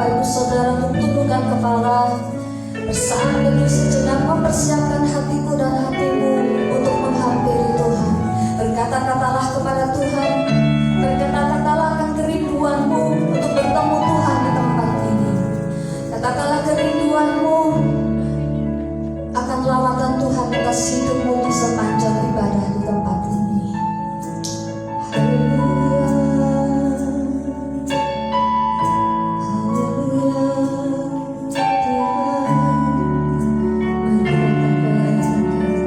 Bapak Ibu Saudara untuk tundukkan kepala, bersandar sejenak, mempersiapkan hatiku dan hatimu untuk menghampiri Tuhan. Berkata-katalah kepada Tuhan, berkata-katalah akan kerinduanmu untuk bertemu Tuhan di tempat ini. Katakanlah kerinduanmu akan lawatan Tuhan atas hidupmu di sepanjang ibadah di tempat ini. Haleluya, Haleluya,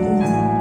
Tuhan.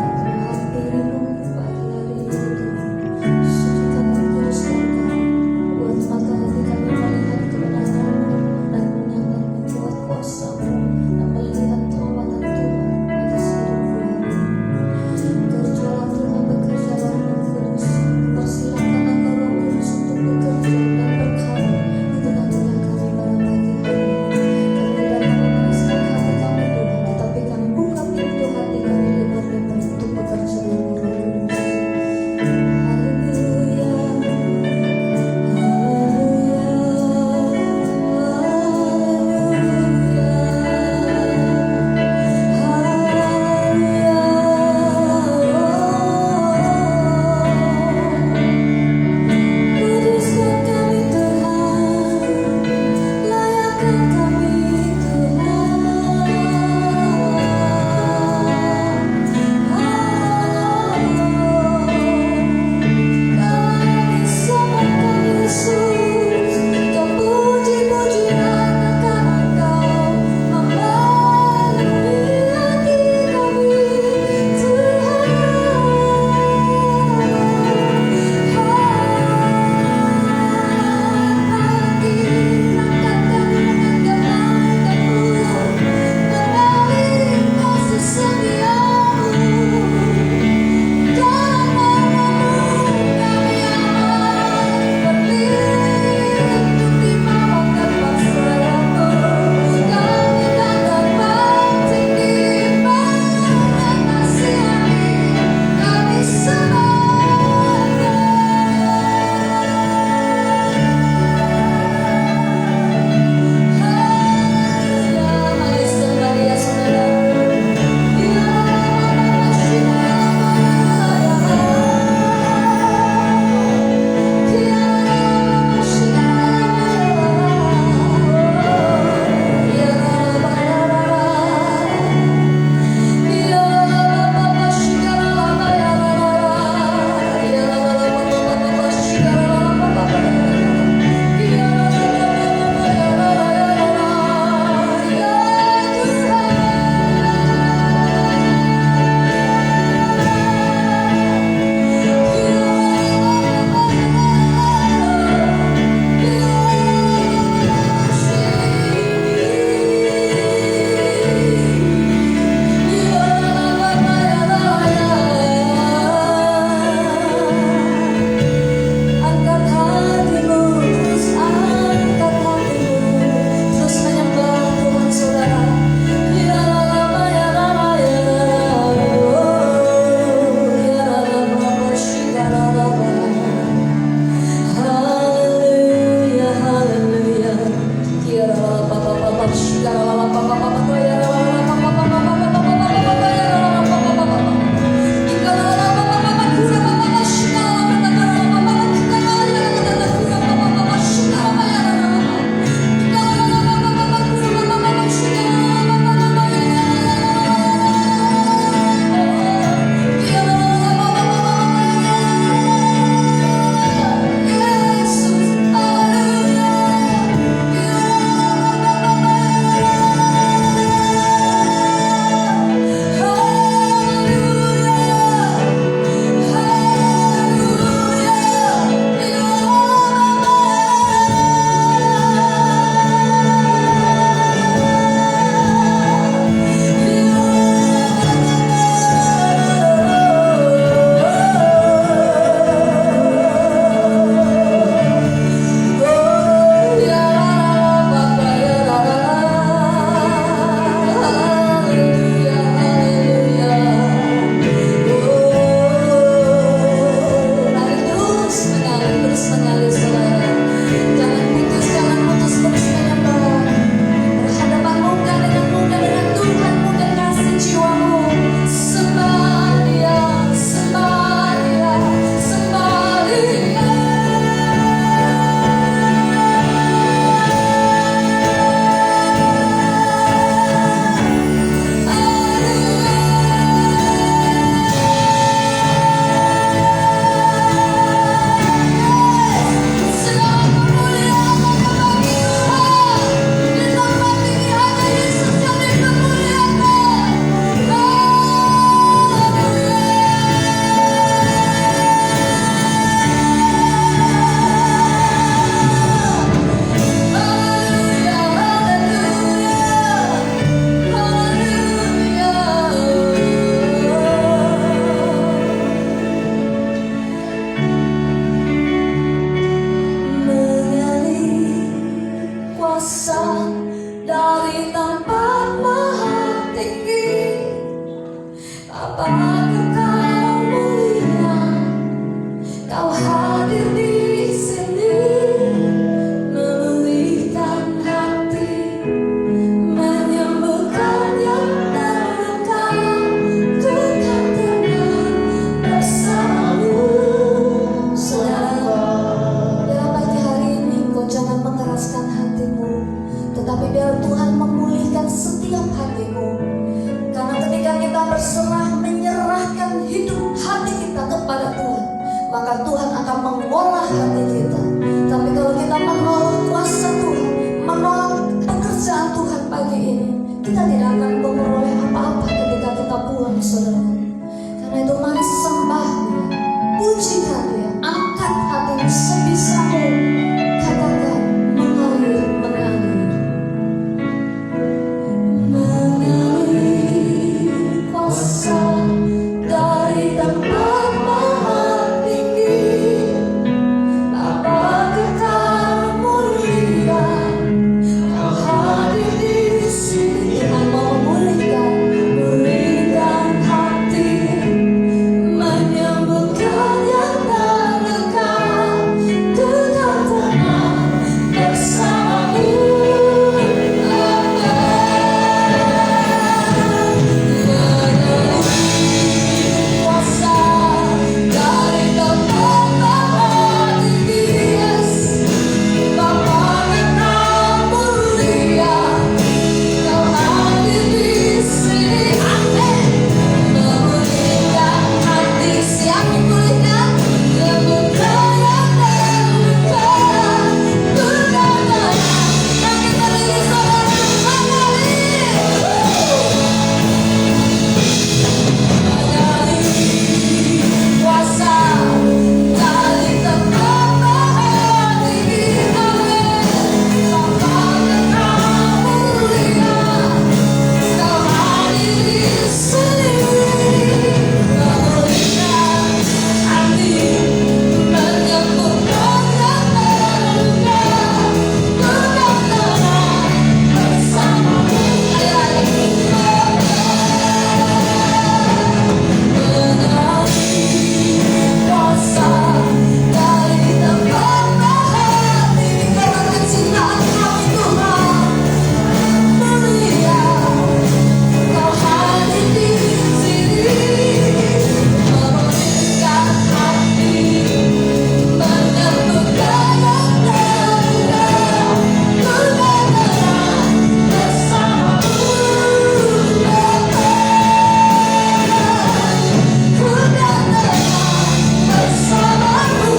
dari tempat maha tinggi, apakah kau mulia, kau hadir di sini, memulihkan hati, menyembuhkan yang terluka. Ku kan tenang bersamamu, saudara. Dalam pagi hari ini kau jangan mengeraskan hatimu, tetapi biar Tuhan memulihkan setiap hatimu. Karena ketika kita berserah, menyerahkan hidup hati kita kepada Tuhan, maka Tuhan akan mengolah hati kita. Tapi kalau kita menolak kuasa Tuhan, menolak pekerjaan Tuhan pagi ini, kita tidak akan memperoleh apa-apa ketika kita pulang, saudara. Karena itu mari sembah Dia, pujikan Dia, angkat hatimu sebisamu, katakan mengalir, mengalir, mengalir kuasa dari tempat maha tinggi. Apakah kau mulia, kau hadir di sini. Tuhan mau memulihkan hati, menyembuhkan yang terluka. Ku kan tenang bersamamu. Kuasa dari tempat maha tinggi, Bapa kau mulia, kau hadir di sini. Amin. Memulihkan hati, siap memulihkan, menyembuhkan yang terluka. Ku kan tenang. Bangkit berdiri saudara, kuasa dari tempat maha tinggi. Amin. Bapa kau mulia, kau hadir di sini. Memulihkan hati, menyembuhkan yang terluka. Ku kan tenang bersamamu. Kuasa dari tempat maha tinggi, karena kecintaan kami Tuhan mulia, kau hadir di sini. Memulihkan hati, menyembuhkan yang terluka. Ku kan tenang bersamamu. Ku kan tenang bersamamu.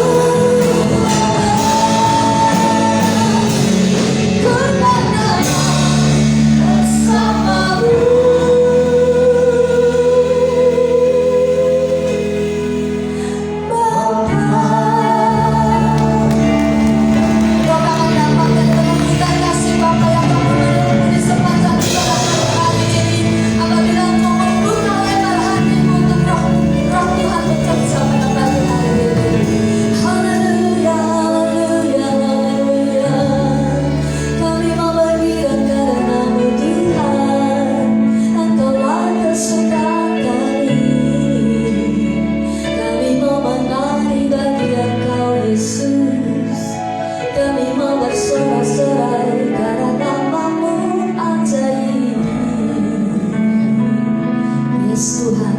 Ku kan tenang bersamamu. Doakan dapat dan menunjukkan kasih Bapa yang kami miliki di sepanjang ibadah hari ini. Apabila engkau membuka lebar hatimu untuk roh Tuhan bekerja pada pagi hari ini. Haleluya, haleluya, haleluya. Kami mau berdiam karena-Mu Tuhan, Engkaulah kesukaan kami. Kami mau menari bagi Engkau Yesus. Kami mau bersorak-sorai karena nama-Mu ajaib. Yes Tuhan,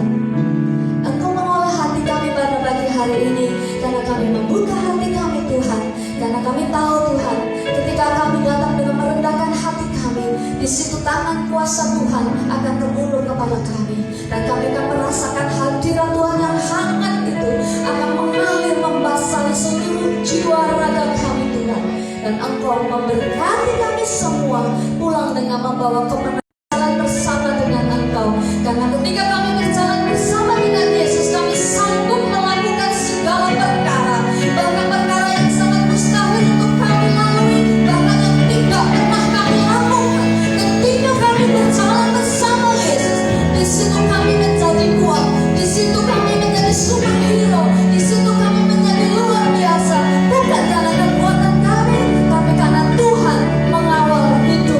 Engkau mengolah hati kami pada pagi hari ini, karena kami membuka hati kami Tuhan. Karena kami tahu Tuhan, ketika kami datang dengan merendahkan hati kami, di situ tangan kuasa Tuhan akan terulur kepada kami. Dan kami akan merasakan hadirat Tuhan yang hangat itu akan mengalir membasahi seluruh jiwa raga kami Tuhan. Dan Engkau memberkati kami semua pulang dengan membawa kemenangan bersama dengan Engkau. Karena ketika kami berjalan bersama dengan Yesus, kami sanggup melakukan segala perkara, bahkan perkara yang sangat mustahil untuk kami lalui, bahkan yang tidak pernah kami lakukan. Ketika kami berjalan bersama Yesus, di situ kami menjadi kuat, di situ kami menjadi superhero, di situ kami menjadi luar biasa. Bukan karena kekuatan kami, tapi karena Tuhan mengawal hidup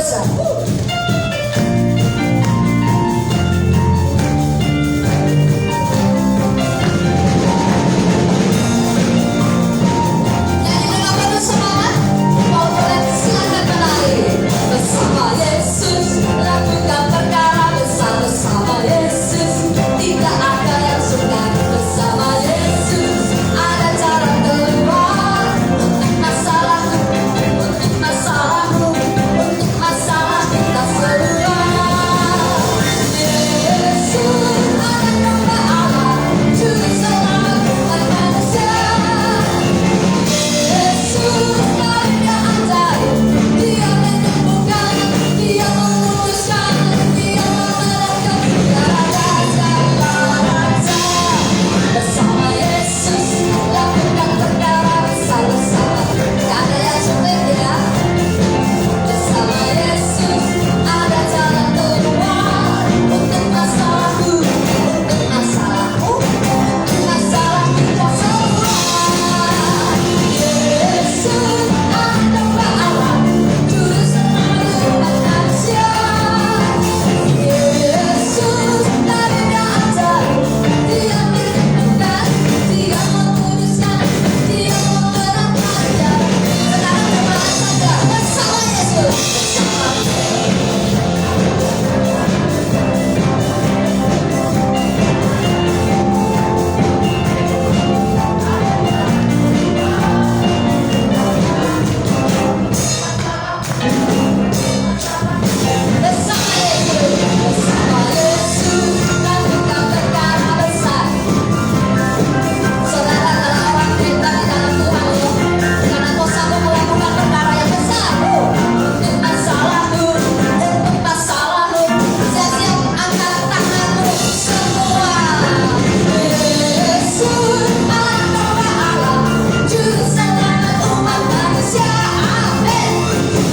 besar. Nyanyi dengan penuh semangat. Mau boleh silakan menari. Bersama Yesus lakukan perkara besar. Bersama Yesus tidak ada yang sukar. Bersama Yesus ada cara keluar untuk masalahku, untuk masalahmu, untuk masalah kita semua. Yesus akan domba Allah, juru selamat umat manusia. Yesus Dia ajaib, Dia menyembuhkan, Dia memutuskan, Dia memenangkan segala raja-raja. Bersama Yesus lakukan perkara besar-besar. Gak ada yang sulit ya. Bersama Yesus ada jalan keluar untuk masalahku, untuk masalahmu, untuk masalah kita semua. Yesus anak domba Allah, juru selamat umat manusia. Yesus Dia ajaib, Dia menyembuhkan, Dia memutuskan, Dia memenangkan. Sekarang berdoa saja bersama Yesus. Bersama Yesus lakukan perkara besar. Saudara, kalau orang cerita di dalam Tuhan loh, karena kau sanggup melakukan perkara yang besar untuk masalahmu, untuk masalahmu. Siap-siap angkat tanganmu semua. Yesus anak domba Allah, juru selamat umat manusia. Amin.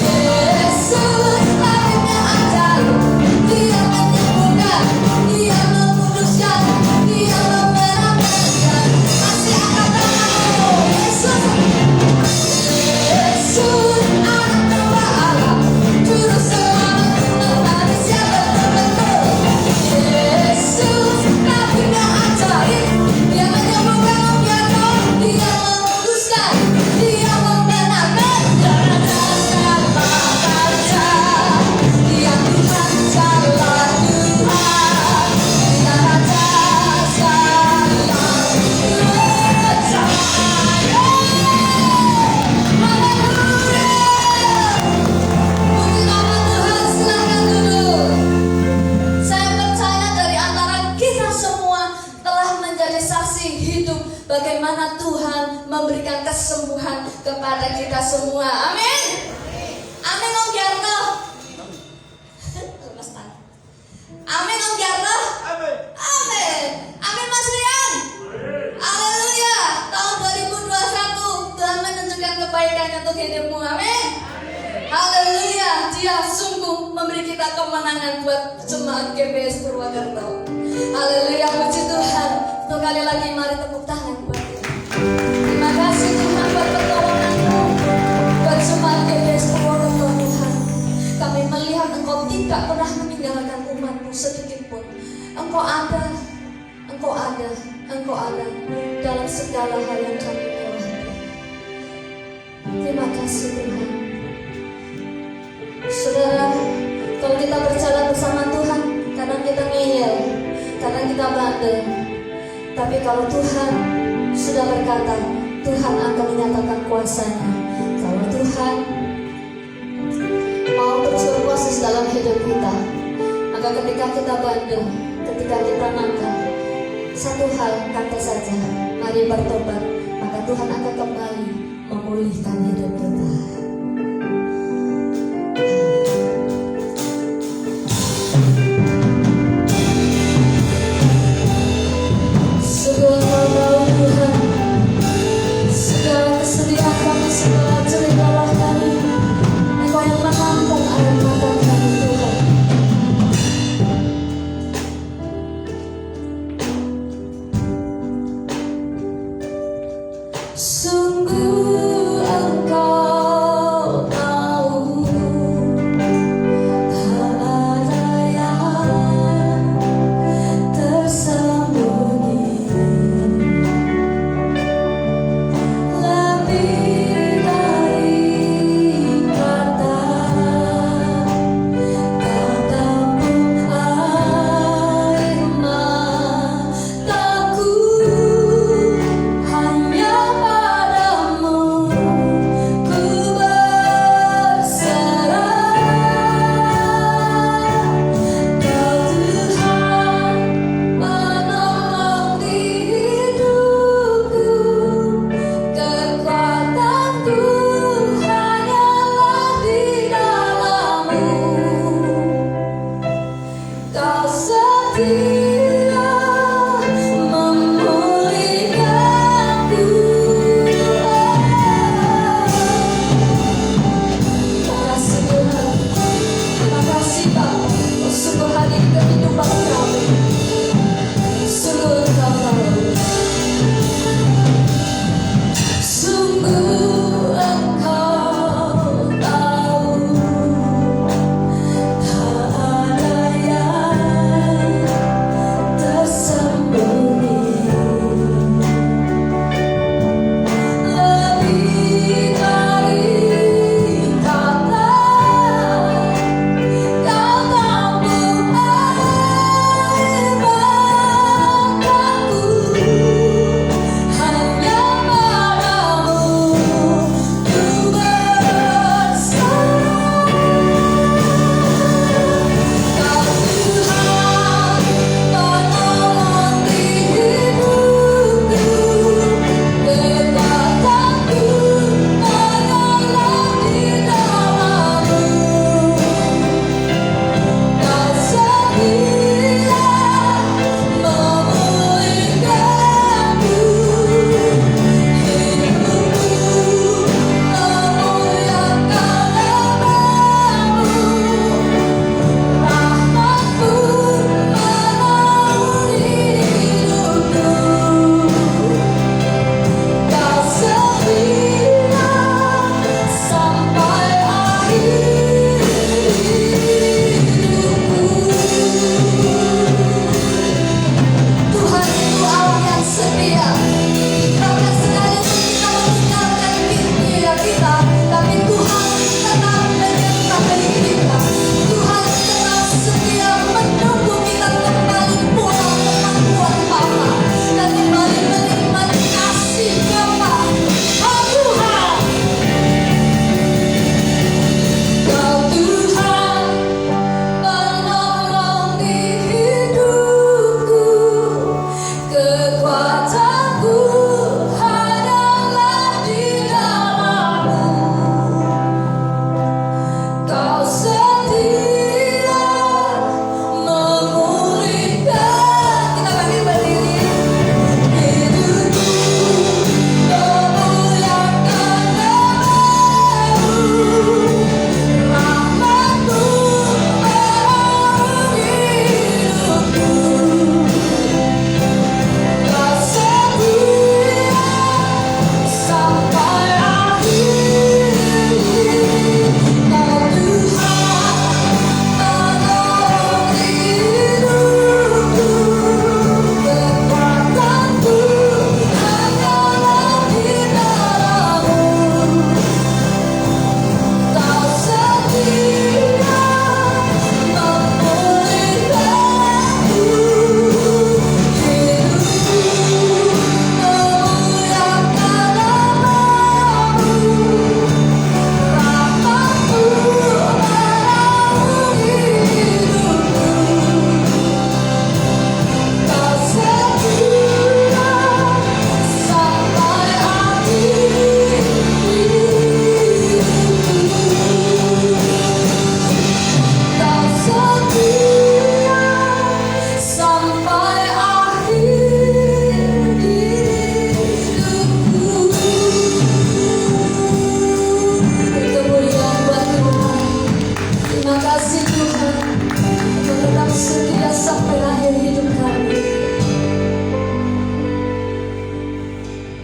Yesus Dia ajaib, Dia menyembuhkan, Dia memutuskan, Dia memenangkan. Masih angkat tanganmu. Yesus anak domba Allah, juru selamat umat manusia. Betul-betul Yesus Dia ajaib, Dia menyembuhkan, Dia memutuskan, Dia memenangkan. Raja-raja, Dia Tuhan, jalan Tuhan, Dia Raja segala percaya. Haleluya. Puji nama Tuhan, silakan duduk. Saya percaya dari antara kita semua telah menjadi saksi hidup bagaimana Tuhan memberikan kesembuhan kepada kita semua. Amin. Amin Om Giarto. Lepas tangan. Amin Om Giarto. Amin. Amin Mas Rian. Haleluya. Tahun 2021 Tuhan menunjukkan kebaikannya untuk hidupmu. Amin. Haleluya. Dia sungguh memberi kita kemenangan buat jemaat GBS Purwakarta. Haleluya. Puji Tuhan. Untuk kali lagi mari tepuk tangan buat dia. Terima kasih Tuhan buat pertolongan-Mu, buat jemaat GBS Purwakarta Tuhan. Kami melihat Engkau tidak pernah meninggalkan umat-Mu sedikit pun. Engkau ada, Engkau ada, Engkau ada dalam segala hal yang kami lewati. Terima kasih Tuhan. Saudara, kalau kita berjalan bersama Tuhan, kadang kita ngeyel, kadang kita bandel. Tapi kalau Tuhan sudah berkata, Tuhan akan menyatakan kuasa-Nya. Kalau Tuhan mau terus berkuasa dalam hidup kita, maka ketika kita bandel, ketika kita nakal, satu hal kata saja, mari bertobat, maka Tuhan akan kembali memulihkan hidup kita. Segala tahu Tuhan, segala kesedihan kami, segala ceritalah kami, Engkau yang menampung air mata kami Tuhan. Sungguh Engkau tahu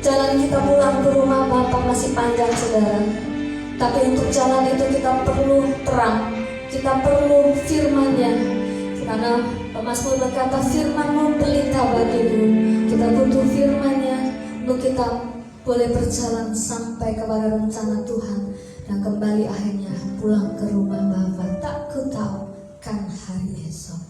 Jalan kita pulang ke rumah Bapa masih panjang, saudara. Tapi untuk jalan itu kita perlu terang, kita perlu firman-Nya. Karena Mazmur berkata, firman-Mu pelita bagiku. Kita butuh firman-Nya untuk kita boleh berjalan sampai kepada rencana Tuhan dan kembali akhirnya pulang ke rumah Bapa. Tak ku tahu kan hari esok.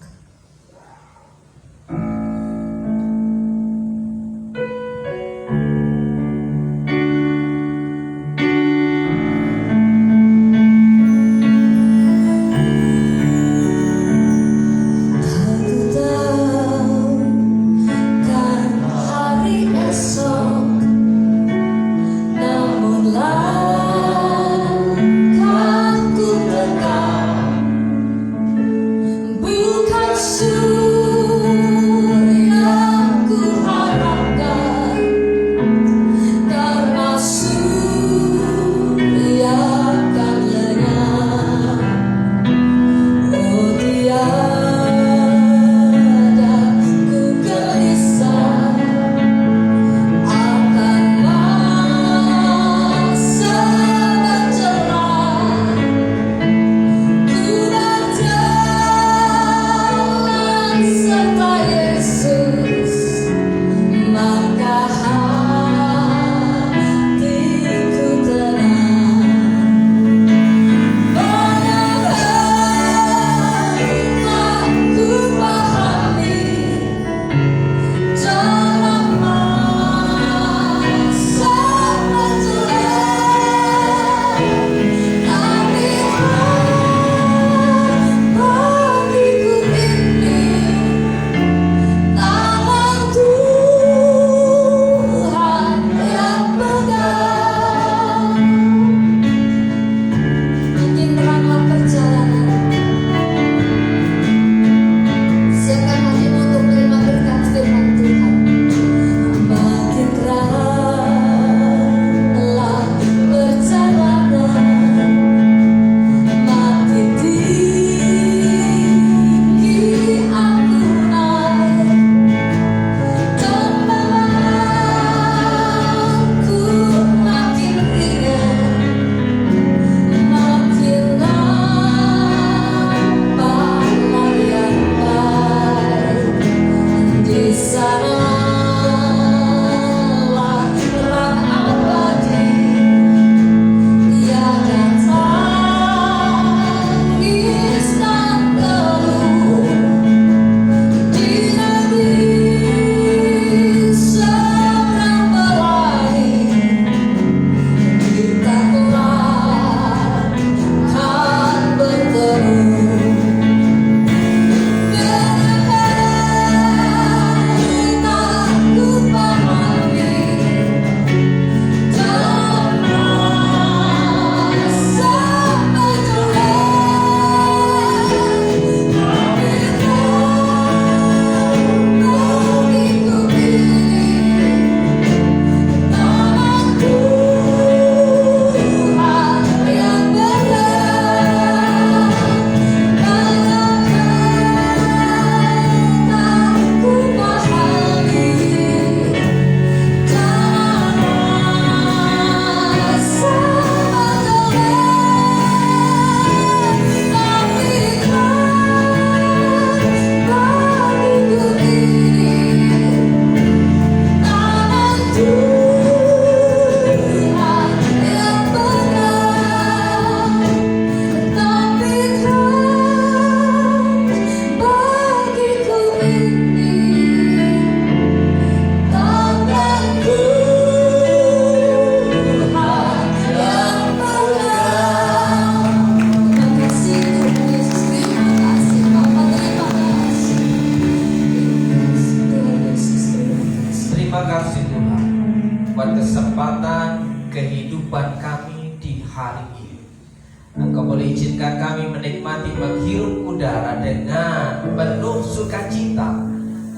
Engkau boleh izinkan kami menikmati menghirup udara dengan penuh sukacita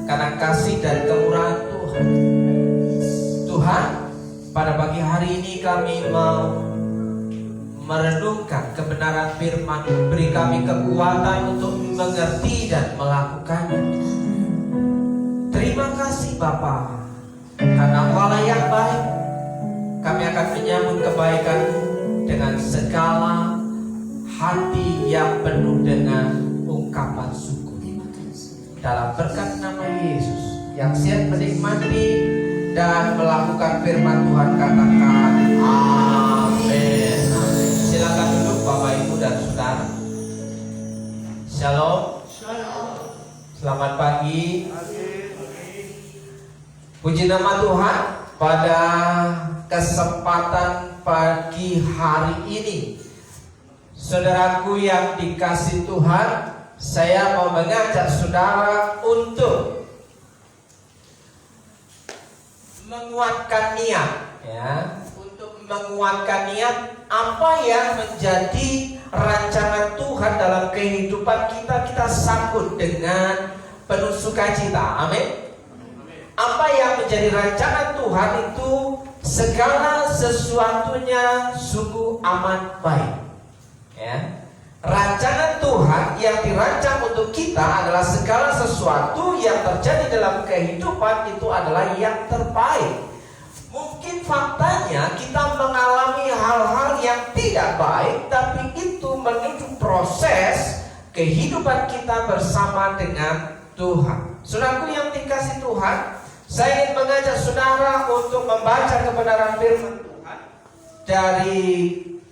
karena kasih dan kemurahan Tuhan. Tuhan, pada pagi hari ini kami mau merenungkan kebenaran firman. Beri kami kekuatan untuk mengerti dan melakukannya. Terima kasih Bapa, karena Engkau yang baik. berkat nama Yesus. Yang siap menikmati dan melakukan firman Tuhan katakan amin. Silakan duduk Bapak Ibu dan Saudara. Shalom. Selamat pagi. Puji nama Tuhan. Pada kesempatan pagi hari ini, saudaraku yang dikasih Tuhan, saya mau mengajak saudara untuk menguatkan niat, ya, untuk menguatkan niat apa yang menjadi rancangan Tuhan dalam kehidupan kita. Kita sambut dengan penuh sukacita. Amin. Apa yang menjadi rancangan Tuhan itu segala sesuatunya sungguh amat baik, ya. Rancangan Tuhan yang dirancang untuk kita adalah segala sesuatu yang terjadi dalam kehidupan itu adalah yang terbaik. Mungkin faktanya kita mengalami hal-hal yang tidak baik, tapi itu menuju proses kehidupan kita bersama dengan Tuhan. Saudaraku yang dikasih Tuhan, saya ingin mengajak saudara untuk membaca kebenaran firman Tuhan dari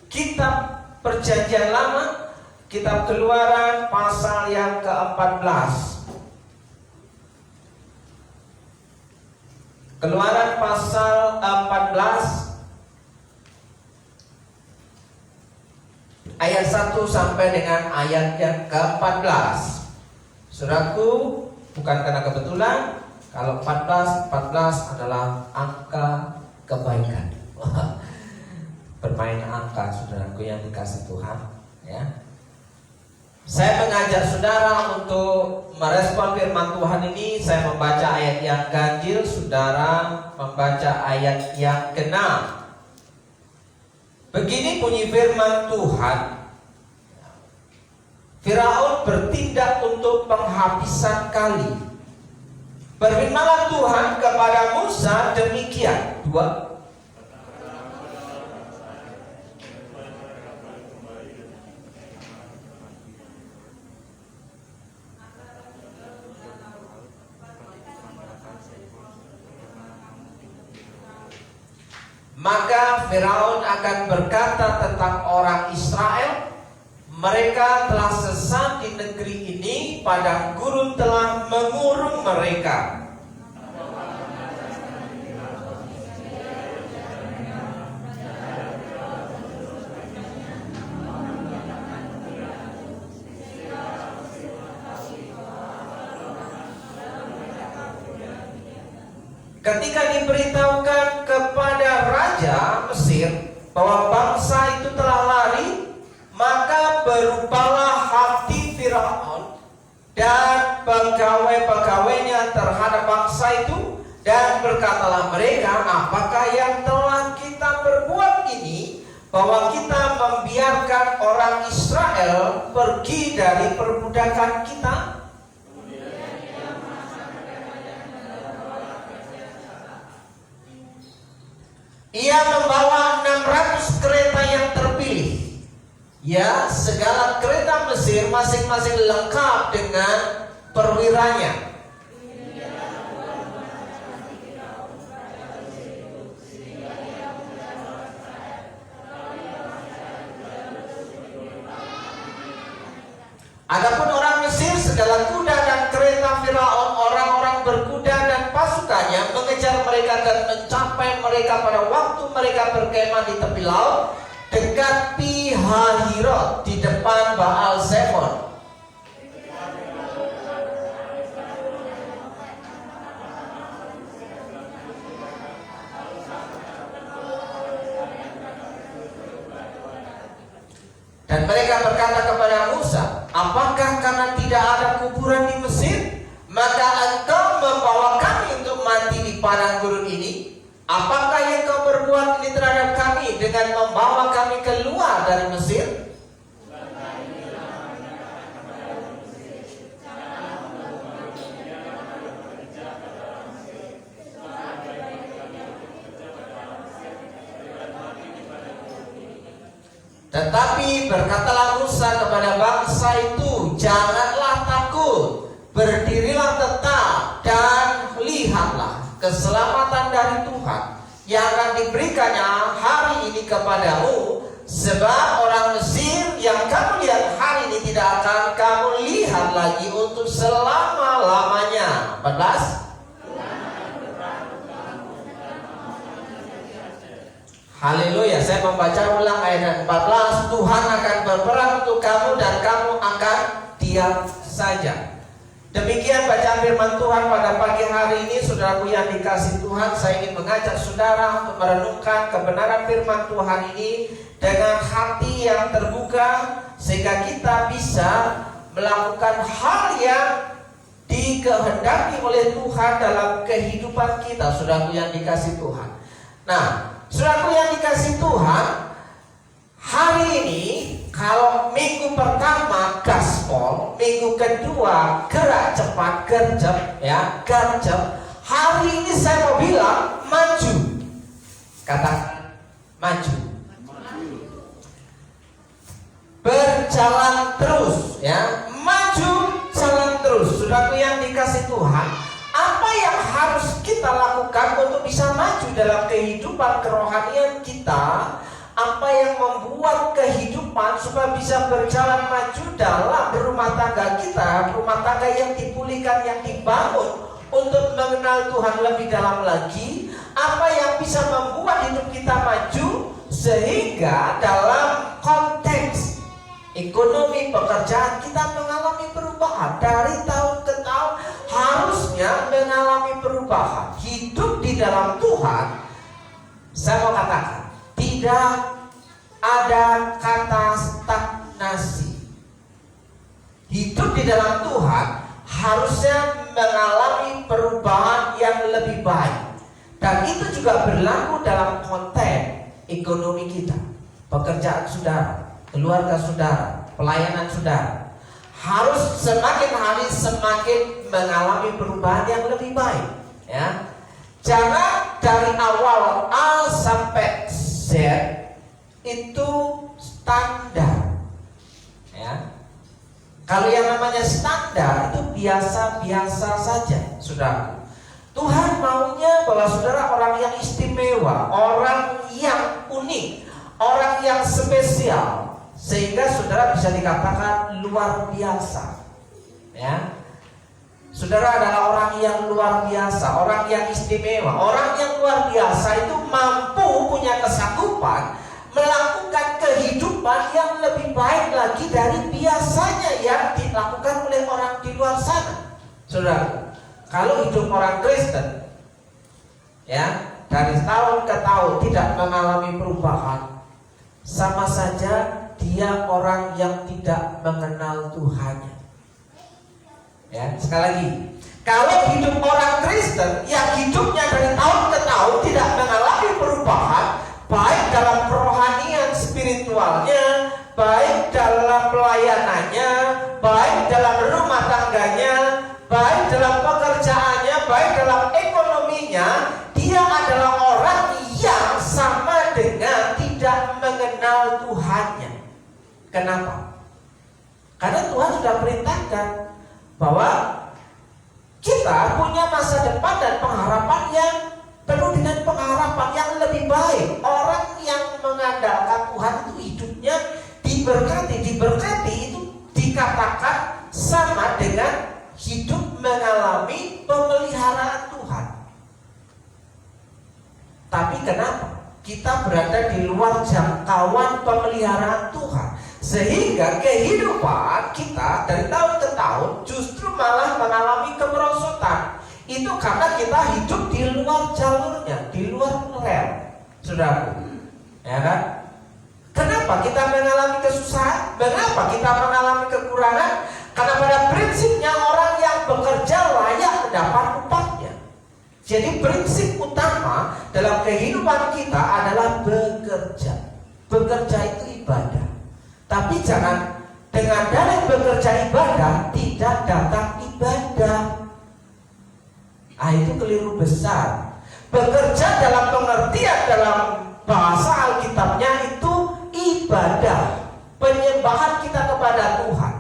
kitab Perjanjian Lama, kitab Keluaran pasal yang ke-14. Keluaran pasal 14 ayat 1 sampai dengan ayat yang ke-14. Saudaraku, bukan karena kebetulan kalau 14 adalah angka kebaikan. Bermain angka, saudaraku yang dikasih Tuhan, ya. Saya mengajak saudara untuk merespon firman Tuhan ini. Saya membaca ayat yang ganjil, saudara membaca ayat yang genap. Begini bunyi firman Tuhan. Firaun bertindak untuk penghabisan kali. Berfirmanlah Tuhan kepada Musa demikian. 2. Maka Firaun akan berkata tentang orang Israel, mereka telah sesat di negeri ini, padang gurun telah mengurung mereka. Ketika diberitahukan kepada Raja Mesir bahwa bangsa itu telah lari, maka berubahlah hati Firaun dan pegawai-pegawainya terhadap bangsa itu, dan berkatalah mereka, apakah yang telah kita berbuat ini, bahwa kita membiarkan orang Israel pergi dari perbudakan kita? Ia membawa 600 kereta yang terpilih. Ya, segala kereta Mesir masing-masing lengkap dengan perwiranya. Adapun orang Mesir, segala kuda dan kereta Firaun, orang-orang berkuda dan pasukannya mengejar mereka dan mencapai mereka pada waktu mereka berkemah di tepi laut dekat Pi-hahirot di depan Baal Zemon. Dan mereka berkata kepada Musa, apakah karena tidak ada kuburan di Mesir, maka engkau membawa kami untuk mati di padang gurun ini? Apakah yang kau berbuat ini terhadap kami dengan membawa kami keluar dari Mesir? Tetapi berkatalah Musa kepada bangsa itu, janganlah takut, berdirilah tetap dan lihatlah keselamatan dari Tuhan yang akan diberikannya hari ini kepadamu, sebab orang Mesir yang kamu lihat hari ini tidak akan kamu lihat lagi untuk selama-lamanya. 14. Haleluya. Saya membaca ulang ayat 14. Tuhan akan berperang untuk kamu dan kamu akan diam saja. Demikian bacaan firman Tuhan pada pagi hari ini. Saudaraku yang dikasihi Tuhan, saya ingin mengajak saudara untuk merenungkan kebenaran firman Tuhan ini dengan hati yang terbuka, sehingga kita bisa melakukan hal yang dikehendaki oleh Tuhan dalam kehidupan kita. Saudaraku yang dikasihi Tuhan. Nah, saudaraku yang dikasihi Tuhan, hari ini kalau minggu pertama gaspol, minggu kedua gerak cepat, gercep, ya, gercep. Hari ini saya mau bilang maju. Katakan maju. Berjalan terus, ya, maju, jalan terus. Saudaraku yang dikasihi Tuhan, apa yang harus kita lakukan untuk bisa maju dalam kehidupan kerohanian kita? Apa yang membuat kehidupan supaya bisa berjalan maju dalam rumah tangga kita, rumah tangga yang dipulihkan, yang dibangun untuk mengenal Tuhan lebih dalam lagi? Apa yang bisa membuat hidup kita maju sehingga dalam konteks ekonomi pekerjaan kita mengalami perubahan dari tahun ke tahun? Harusnya mengalami perubahan. Hidup di dalam Tuhan, saya mau katakan, tidak ada kata stagnasi. Hidup di dalam Tuhan harusnya mengalami perubahan yang lebih baik. Dan itu juga berlaku dalam konteks ekonomi kita, pekerjaan saudara, keluarga saudara, pelayanan saudara. Harus semakin hari semakin mengalami perubahan yang lebih baik, ya. Jangan dari awal A sampai Z itu standar, ya. Kalau yang namanya standar itu biasa-biasa saja, saudara. Tuhan maunya bahwa saudara orang yang istimewa, orang yang unik, orang yang spesial, sehingga saudara bisa dikatakan luar biasa, ya. Saudara adalah orang yang luar biasa, orang yang istimewa. Orang yang luar biasa itu mampu punya kesanggupan melakukan kehidupan yang lebih baik lagi dari biasanya yang dilakukan oleh orang di luar sana. Saudara, kalau hidup orang Kristen, ya, dari tahun ke tahun tidak mengalami perubahan, sama saja dia orang yang tidak mengenal Tuhannya. Ya, sekali lagi, kalau hidup orang Kristen yang hidupnya dari tahun ke tahun tidak mengalami perubahan, baik dalam kerohanian spiritualnya, baik dalam pelayanannya, baik dalam rumah tangganya, baik dalam pekerjaannya, baik dalam ekonominya, dia adalah orang yang sama dengan tidak mengenal Tuhannya. Kenapa? Karena Tuhan sudah perintahkan bahwa kita punya masa depan dan pengharapan yang penuh dengan pengharapan yang lebih baik. Orang yang mengandalkan Tuhan itu hidupnya diberkati itu dikatakan sama dengan hidup mengalami pemeliharaan Tuhan. Tapi kenapa kita berada di luar jangkauan pemeliharaan Tuhan, sehingga kehidupan kita dari tahun ke tahun justru malah mengalami kemerosotan? Itu karena kita hidup di luar jalurnya, di luar rel, saudara, ya kan? Kenapa kita mengalami kesusahan? Kenapa kita mengalami kekurangan? Karena pada prinsipnya orang yang bekerja layak mendapat upahnya. Jadi prinsip utama dalam kehidupan kita adalah bekerja. Bekerja itu ibadah. Tapi jangan dengan dalih bekerja ibadah tidak datang ibadah. Itu keliru besar. Bekerja dalam pengertian dalam bahasa Alkitabnya itu ibadah, penyembahan kita kepada Tuhan.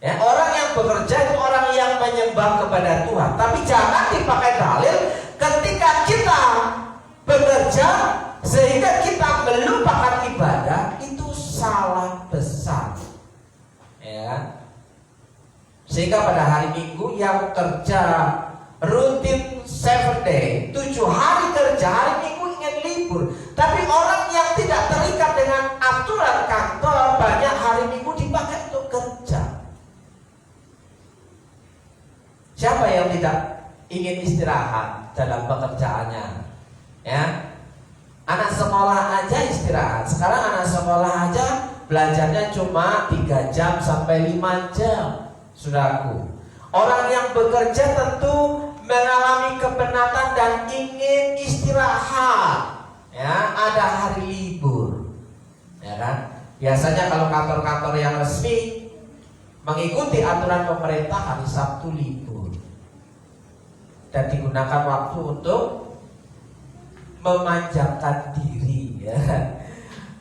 Ya, orang yang bekerja itu orang yang menyembah kepada Tuhan. Tapi jangan dipakai dalil ketika kita bekerja sehingga kita melupakan ibadah, itu salah besar. Ya. Sehingga pada hari Minggu yang kerja rutin 7 day, 7 hari kerja, hari Minggu ingin libur. Tapi orang yang tidak terikat dengan aturan kantor, banyak hari Minggu dipakai untuk kerja. Siapa yang tidak ingin istirahat dalam pekerjaannya? Ya, anak sekolah aja istirahat. Sekarang anak sekolah aja belajarnya cuma 3 jam sampai 5 jam. Saudaraku, orang yang bekerja tentu mengalami kepenatan dan ingin istirahat. Ya, ada hari libur. Ya kan? Biasanya kalau kantor-kantor yang resmi mengikuti aturan pemerintah, hari Sabtu libur. Dan digunakan waktu untuk memanjakan diri, ya.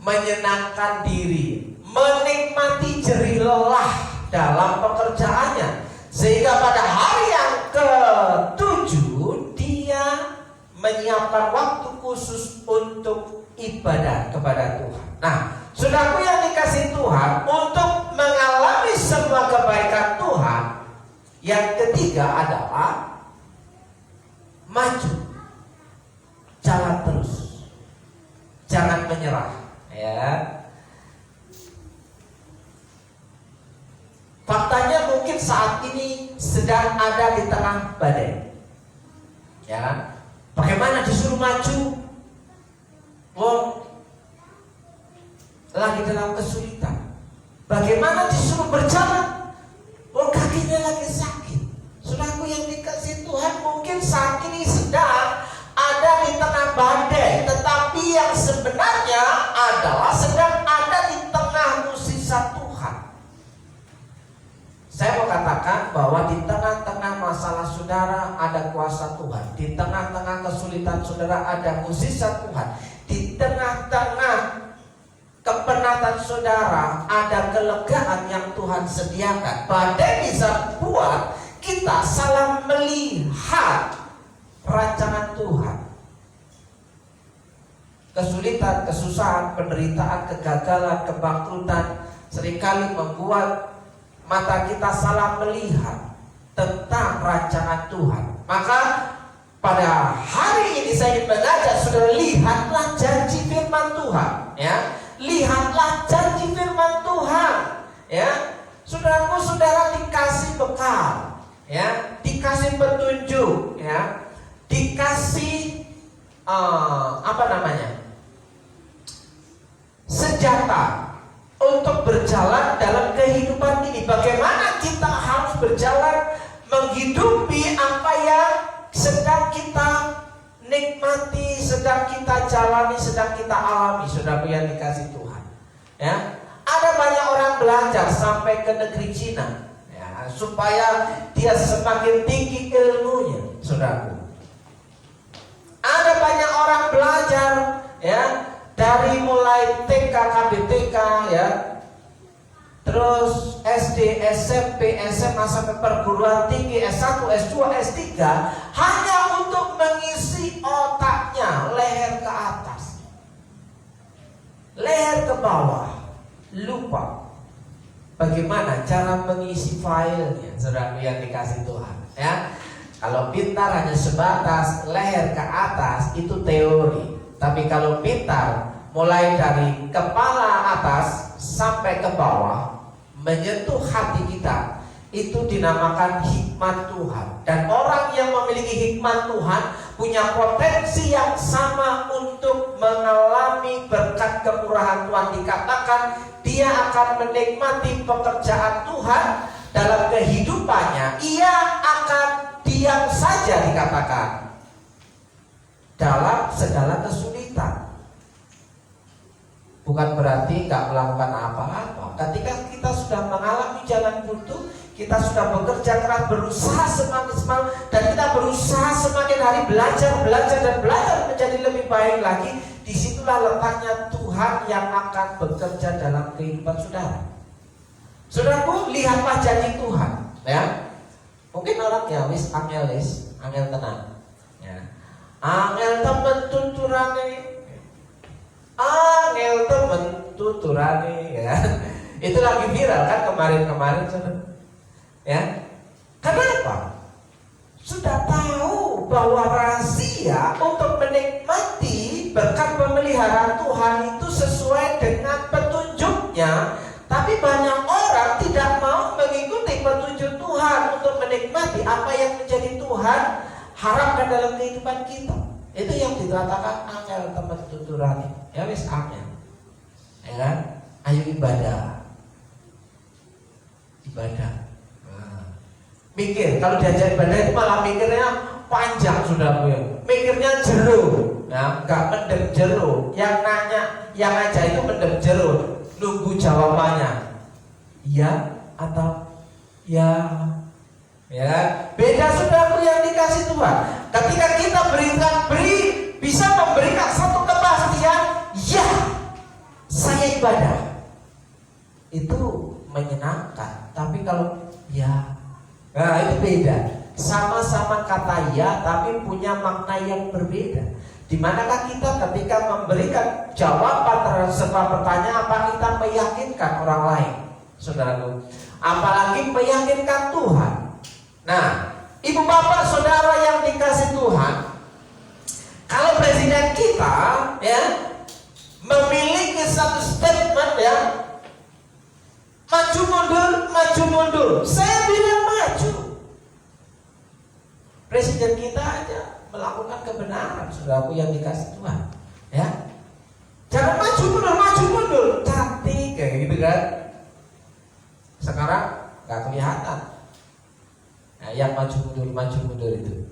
Menyenangkan diri, menikmati jerih lelah dalam pekerjaannya. Sehingga pada hari yang ke-7 dia menyiapkan waktu khusus untuk ibadah kepada Tuhan. Nah, saudaraku yang dikasihi Tuhan, untuk mengalami semua kebaikan Tuhan, yang ketiga adalah maju, jalan terus, jangan menyerah. Ya, faktanya mungkin saat ini sedang ada di tengah badai. Ya, bagaimana disuruh maju? Lagi dalam kesulitan. Bagaimana disuruh berjalan? Kakinya lagi sakit. Saudaraku yang dikasihi Tuhan, mungkin saat ini sedang ada di tengah badai, tetapi yang sebenarnya adalah sedang ada di tengah mukjizat Tuhan. Saya mau katakan bahwa di tengah-tengah masalah saudara ada kuasa Tuhan. Di tengah-tengah kesulitan saudara ada mukjizat Tuhan. Di tengah-tengah kepenatan saudara ada kelegaan yang Tuhan sediakan. Badai bisa buat kita salah melihat rancangan Tuhan. Kesulitan, kesusahan, penderitaan, kegagalan, kebangkrutan seringkali membuat mata kita salah melihat tentang rancangan Tuhan. Maka pada hari ini saya ingin mengajak saudara, lihatlah janji firman Tuhan. Ya, lihatlah janji firman Tuhan. Ya, saudaraku, saudara dikasih bekal. Ya, dikasih petunjuk. Ya, dikasih senjata untuk berjalan dalam kehidupan ini. Bagaimana kita harus berjalan menghidupi apa yang sedang kita nikmati, sedang kita jalani, sedang kita alami. Saudaraku yang dikasih Tuhan, ya, ada banyak orang belajar sampai ke negeri Cina, ya, supaya dia semakin tinggi ilmunya. Saudaraku, ada banyak orang belajar, ya, dari mulai TK, KBTK, ya, terus SD, SMP, SMA sampai perguruan tinggi, S1, S2, S3, hanya untuk mengisi otaknya, leher ke atas, leher ke bawah, lupa bagaimana cara mengisi filenya. Saudara yang dikasih Tuhan, ya, kalau pintar hanya sebatas leher ke atas itu teori. Tapi kalau pintar mulai dari kepala atas sampai ke bawah, menyentuh hati kita, itu dinamakan hikmat Tuhan. Dan orang yang memiliki hikmat Tuhan punya potensi yang sama untuk mengalami berkat kemurahan Tuhan. Dikatakan dia akan menikmati pekerjaan Tuhan dalam kehidupannya. Ia akan diam saja, dikatakan, dalam segala kesulitan. Bukan berarti nggak melakukan apa-apa. Ketika kita sudah mengalami jalan buntu, kita sudah bekerja keras, berusaha semaksimal, dan kita berusaha semakin hari belajar menjadi lebih baik lagi. Disitulah letaknya Tuhan yang akan bekerja dalam kehidupan saudara. Saudaraku, lihatlah janji Tuhan, ya. Mungkin orang ya wis angel tenang. Ya. Angel temen tuturane. Angel temen tuturane ya. Itu lagi viral kan kemarin-kemarin saudara. Ya. Kenapa? Sudah tahu bahwa rahasia untuk menikmati berkat pemeliharaan Tuhan itu sesuai dengan petunjuknya. Tapi banyak orang tidak mau mengikuti petunjuk Tuhan untuk menikmati apa yang menjadi Tuhan harapkan dalam kehidupan kita. Itu yang dikatakan angel teman tuturane. Ya wis angel. Ya kan? Ayo ibadah. Nah. Mikir, kalau diajak ibadah itu malah mikirnya panjang sudah ya. Mikirnya jero. Nah, enggak mendem jero. Yang nanya, yang ngajak itu mendem jero. Nunggu jawabannya iya atau ya beda saudaraku yang dikasih Tuhan. Ketika kita bisa memberikan satu kepastian ya saya ibadah, itu menyenangkan. Tapi kalau ya itu beda. Sama-sama kata ya tapi punya makna yang berbeda. Di manakah kita ketika memberikan jawaban terhadap sebuah pertanyaan, apa kita meyakinkan orang lain, saudaraku? Apalagi meyakinkan Tuhan. Nah, ibu bapak saudara yang dikasih Tuhan, kalau presiden kita ya memiliki satu statement ya, maju mundur. Saya bilang maju. Presiden kita aja melakukan kebenaran, saudaraku yang dikasih Tuhan. Ya, jangan maju mundur, cantik kayak gitu kan. Sekarang nggak kelihatan. Nah, yang maju mundur itu,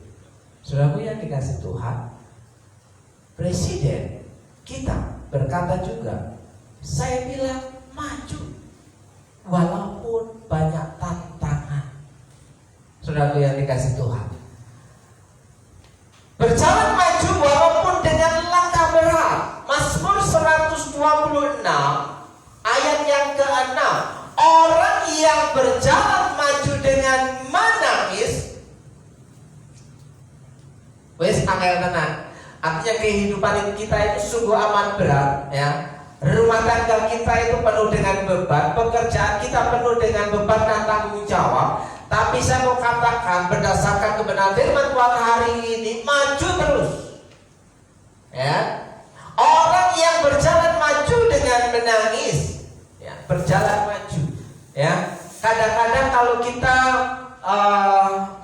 saudaraku yang dikasih Tuhan. Presiden kita berkata juga, saya bilang maju, walaupun banyak tantangan. Saudaraku yang dikasih Tuhan. Berjalan maju walaupun dengan langkah berat. Mazmur 126 ayat yang ke-6. Orang yang berjalan maju dengan menangis, wes angel tenang. Artinya kehidupan kita itu sungguh amat berat ya. Rumah tangga kita itu penuh dengan beban, pekerjaan kita penuh dengan beban dan tanggung jawab. Tapi saya mau katakan berdasarkan kebenaran firman Tuhan hari ini, maju terus. Ya. Orang yang berjalan maju dengan menangis, ya, berjalan maju. Ya. Kadang-kadang kalau kita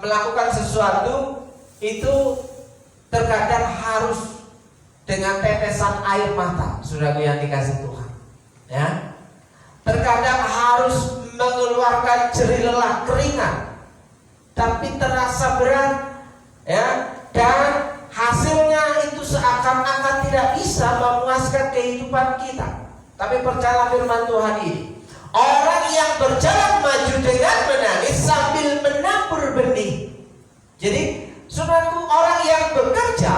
melakukan sesuatu itu terkadang harus dengan tetesan air mata, saudaraku yang dikasih Tuhan. Ya. Terkadang harus mengeluarkan jerih lelah, keringat, tapi terasa berat, ya, dan hasilnya itu seakan-akan tidak bisa memuaskan kehidupan kita. Tapi percayalah firman Tuhan ini, orang yang berjalan maju dengan menangis sambil menabur benih. Jadi, saudaraku, orang yang bekerja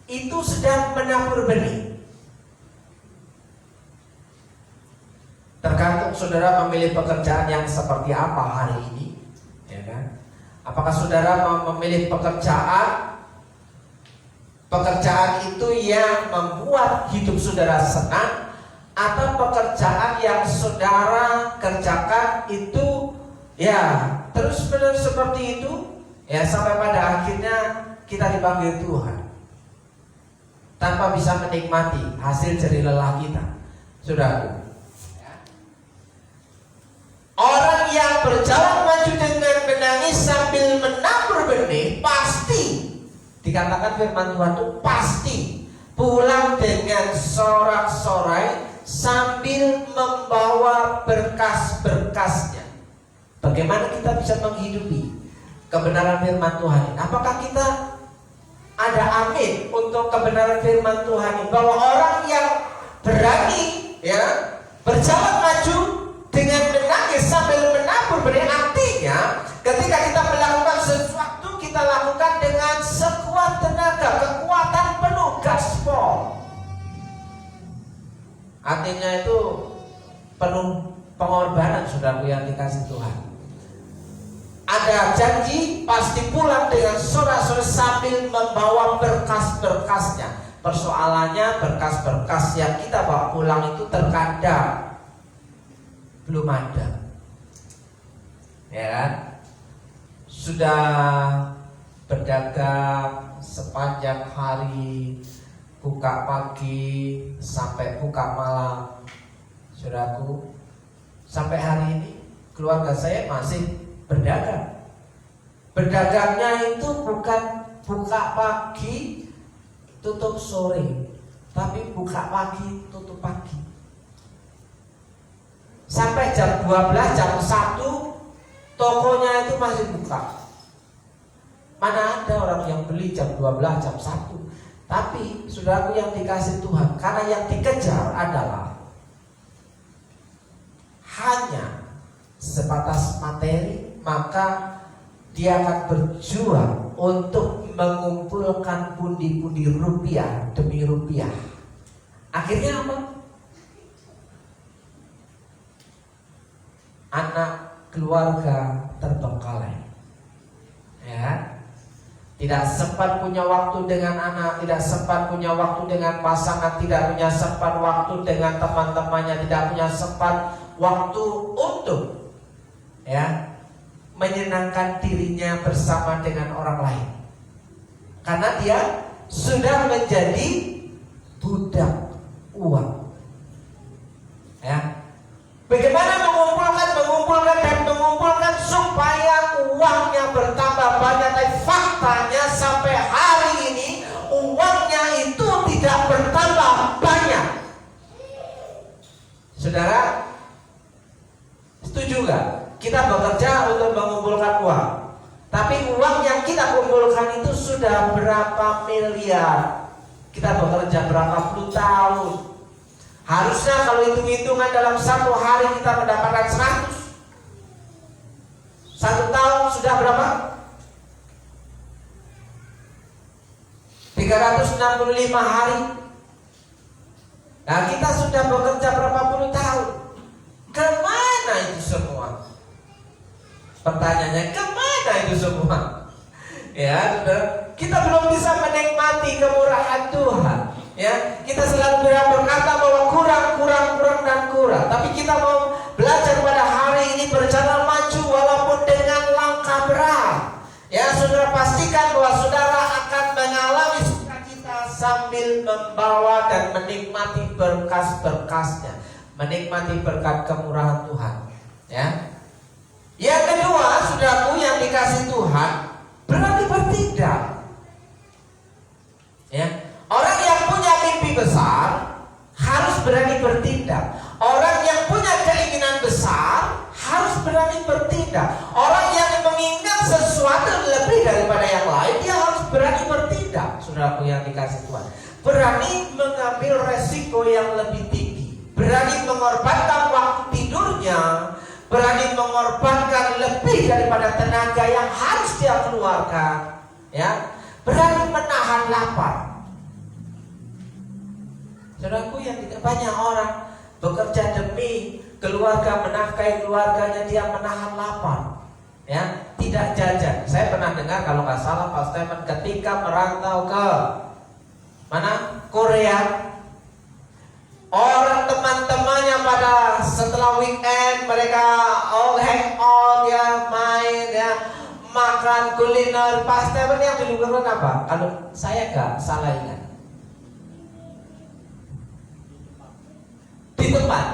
itu sedang menabur benih. Tergantung saudara memilih pekerjaan yang seperti apa hari ini, ya kan? Apakah saudara mau memilih pekerjaan itu yang membuat hidup saudara senang, atau pekerjaan yang saudara kerjakan itu ya terus-menerus seperti itu, ya sampai pada akhirnya kita dipanggil Tuhan tanpa bisa menikmati hasil jerih lelah kita, saudaraku. Orang yang berjalan maju dengan menangis sambil menabur benih, pasti dikatakan firman Tuhan itu pasti pulang dengan sorak-sorai sambil membawa berkas-berkasnya. Bagaimana kita bisa menghidupi kebenaran firman Tuhan ini? Apakah kita ada amin untuk kebenaran firman Tuhan ini, bahwa orang yang berani ya berjalan maju dengan menangis sambil menabur benih, artinya ketika kita melakukan sesuatu, kita lakukan dengan sekuat tenaga, kekuatan penuh, gaspol. Artinya itu penuh pengorbanan, saudaraku yang dikasih Tuhan. ada janji pasti pulang dengan sorak-sorai sambil membawa berkas-berkasnya. Persoalannya berkas-berkas yang kita bawa pulang itu terkadang belum ada. Ya kan? Sudah berdagang sepanjang hari, buka pagi sampai buka malam. Saudaraku, sampai hari ini keluarga saya masih berdagang. Berdagangnya itu bukan buka pagi tutup sore, tapi buka pagi tutup pagi. Sampai jam 12, jam 1 tokonya itu masih buka. Mana ada orang yang beli jam 12, jam 1. Tapi saudaraku yang dikasih Tuhan, karena yang dikejar adalah hanya sebatas materi, maka dia akan berjuang untuk mengumpulkan pundi-pundi rupiah demi rupiah. Akhirnya apa? Anak keluarga terbengkalai. Ya. Tidak sempat punya waktu dengan anak, tidak sempat punya waktu dengan pasangan, tidak punya sempat waktu dengan teman-temannya, tidak punya sempat waktu untuk menyenangkan dirinya bersama dengan orang lain. Karena dia sudah menjadi budak uang. Ya. Bagaimana mengumpulkan supaya uangnya bertambah banyak. Tapi faktanya sampai hari ini uangnya itu tidak bertambah banyak. Saudara, setuju gak? Kita bekerja untuk mengumpulkan uang, tapi uang yang kita kumpulkan itu sudah berapa miliar. Kita bekerja berapa puluh tahun. Harusnya kalau hitung-hitungan dalam satu hari kita mendapatkan 100. Satu tahun sudah berapa? 365 hari. Nah, kita sudah bekerja berapa puluh tahun. Kemana itu semua? Pertanyaannya, kemana itu semua? Ya, saudara, kita belum bisa menikmati kemurahan Tuhan. Ya, kita selalu berkata bahwa kurang. Tapi kita mau belajar pada hari ini berjalan maju walaupun dengan langkah berat. Ya, saudara pastikan bahwa saudara akan mengalami sukacita sambil membawa dan menikmati berkas-berkasnya, menikmati berkat kemurahan Tuhan. Ya. Yang kedua, saudaraku yang dikasih Tuhan, berani bertindak. Ya. Orang yang punya mimpi besar harus berani bertindak. Orang yang punya keinginan besar harus berani bertindak. Orang yang mengingat sesuatu lebih daripada yang lain, dia harus berani bertindak. Saudaraku yang dikasih Tuhan, berani mengambil resiko yang lebih tinggi, berani mengorbankan waktu tidurnya, berani mengorbankan lebih daripada tenaga yang harus dia keluarkan, ya, berani menahan lapar. Saudaraku yang tidak, banyak orang bekerja demi keluarga, menafkahi keluarganya, dia menahan lapar, ya, tidak jajan. Saya pernah dengar kalau nggak salah Pak Stephen ketika merantau ke mana? Korea. Orang teman-temannya pada setelah weekend mereka hang out, ya, main, ya, makan kuliner. Pak Stephen yang dilakukan apa? Kalau saya nggak salah ingat, di tempat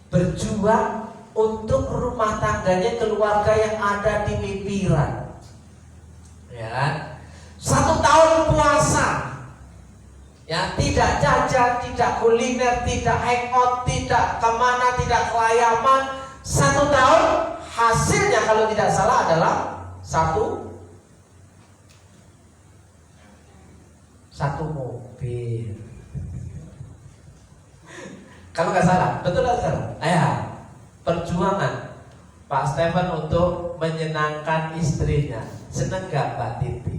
berjuang untuk rumah tangganya, keluarga yang ada di mimpiran, ya kan? 1 tahun puasa, ya, tidak jajan, tidak kuliner, tidak hangout, tidak kemana, tidak kelayaman. 1 tahun hasilnya kalau tidak salah adalah satu mobil. Kalau nggak salah, betul nggak salah? Ya, perjuangan Pak Stephen untuk menyenangkan istrinya. Senang nggak Mbak Titi?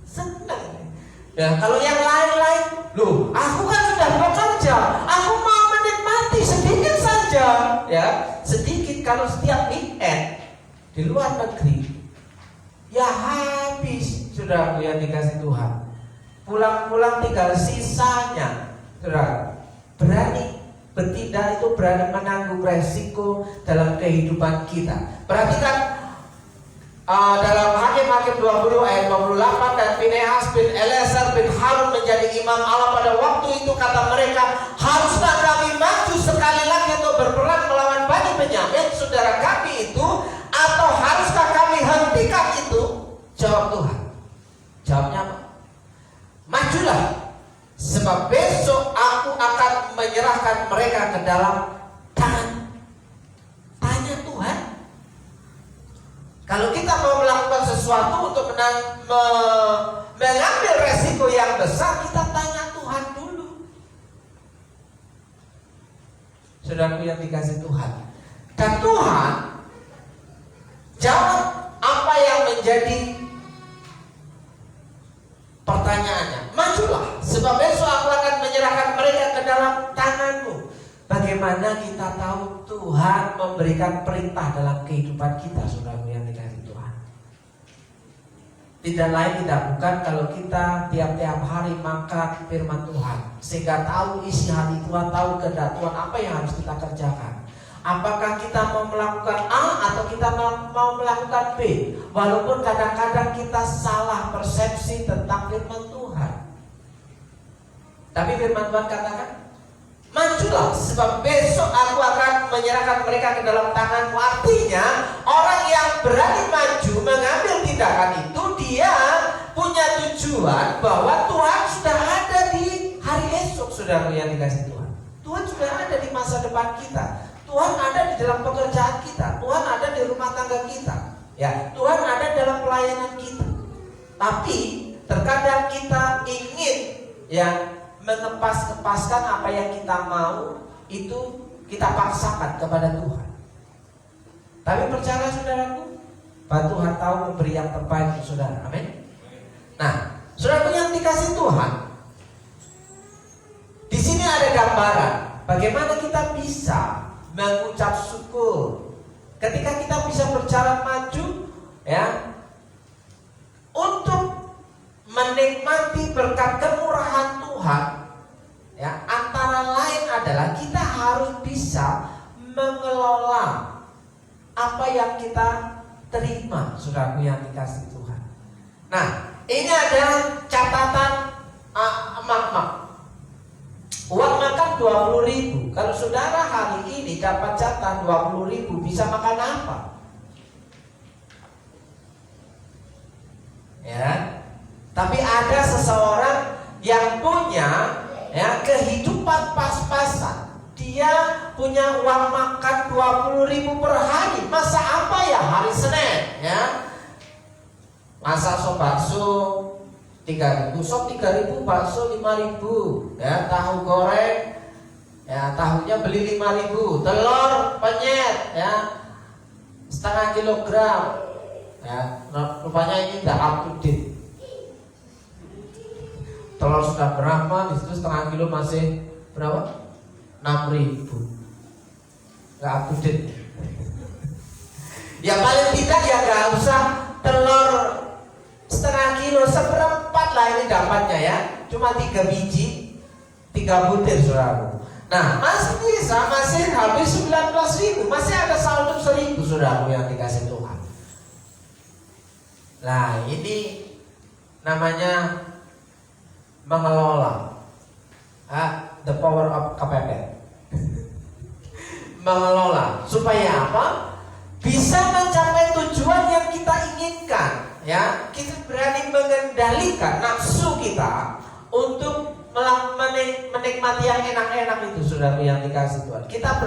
Senang. Ya, kalau yang lain-lain, loh, aku kan sudah bekerja, aku mau menikmati sedikit saja, kalau setiap weekend di luar negeri, ya habis, saudaraku yang dikasih Tuhan. Pulang-pulang tinggal sisanya, saudara. Berani bertindak itu, berani menanggung resiko dalam kehidupan kita. Perhatikan dalam Hakim-Hakim 20 ayat 28, dan Finehas bin Eleazar bin Harun menjadi imam Allah pada waktu itu, kata mereka, haruskah kami maju sekali lagi untuk berperang melawan Bani Benyamin, saudara kami itu, atau haruskah kami hentikan itu? Jawab Tuhan. Jawabnya apa? Majulah, sebab besok aku akan menyerahkan mereka ke dalam tangan. Tanya Tuhan. Kalau kita mau melakukan sesuatu untuk mengambil resiko yang besar, kita tanya Tuhan dulu. Saudaraku yang dikasih Tuhan, dan Tuhan jawab apa yang menjadi pertanyaannya. Majulah, sebab besok aku akan menyerahkan mereka ke dalam tanganmu. Bagaimana kita tahu Tuhan memberikan perintah dalam kehidupan kita, saudaraku yang dikasih Tuhan? Tidak lain tidak bukan kalau kita tiap-tiap hari makan firman Tuhan, sehingga tahu isi hati Tuhan, tahu kehendak Tuhan, apa yang harus kita kerjakan. Apakah kita mau melakukan A atau kita mau melakukan B? Walaupun kadang-kadang kita salah persepsi tentang firman Tuhan, tapi firman Tuhan katakan, majulah, sebab besok aku akan menyerahkan mereka ke dalam tanganmu. Artinya orang yang berani maju mengambil tindakan itu, dia punya tujuan bahwa Tuhan sudah ada di hari esok, saudara yang dikasih Tuhan. Tuhan sudah ada di masa depan kita. Tuhan ada di dalam pekerjaan kita. Tuhan ada di rumah tangga kita. Ya, Tuhan ada dalam pelayanan kita. Tapi terkadang kita ingin mengepas-kepaskan apa yang kita mau, itu kita paksakan kepada Tuhan. Tapi percaya saudaraku, bahwa Tuhan tahu memberi yang terbaik untuk saudara. Amin. Nah, saudaraku yang dikasih Tuhan, di sini ada gambaran bagaimana kita bisa mengucap syukur ketika kita bisa berjalan maju, ya, untuk menikmati berkat kemurahan Tuhan. Ya, antara lain adalah kita harus bisa mengelola apa yang kita terima, saudaraku yang dikasih Tuhan. Nah, ini ada catatan uang makan 20.000. Kalau saudara hari ini dapat jatah 20.000, bisa makan apa? Ya. Tapi ada seseorang yang punya kehidupan pas-pasan. Dia punya uang makan 20.000 per hari. Masa apa ya hari Senin, ya? Masa sop bakso 3.000, sop 3.000, bakso 5.000, ya, tahu goreng, ya, tahunya beli 5.000, telur penyet, ya, setengah kilogram, ya, rupanya ini tidak up to date. Telur sudah berapa, di situ setengah kilo masih berapa? 6.000, nggak up to date. Ya paling tidak ya nggak usah telur setengah kilo, seperempat lah ini dapatnya, ya, cuma 3 biji, 3 butir, saudara. Nah, masih bisa, masih habis 19.000, masih ada saldo 1.000, saudara yang dikasih Tuhan. Nah, ini namanya mengelola, the power of kepepet. Mengelola supaya apa? Bisa mencapai tujuan yang kita inginkan. Ya, kita berani mengendalikan nafsu kita untuk menikmati yang enak-enak itu, saudara yang dikasih Tuhan. Kita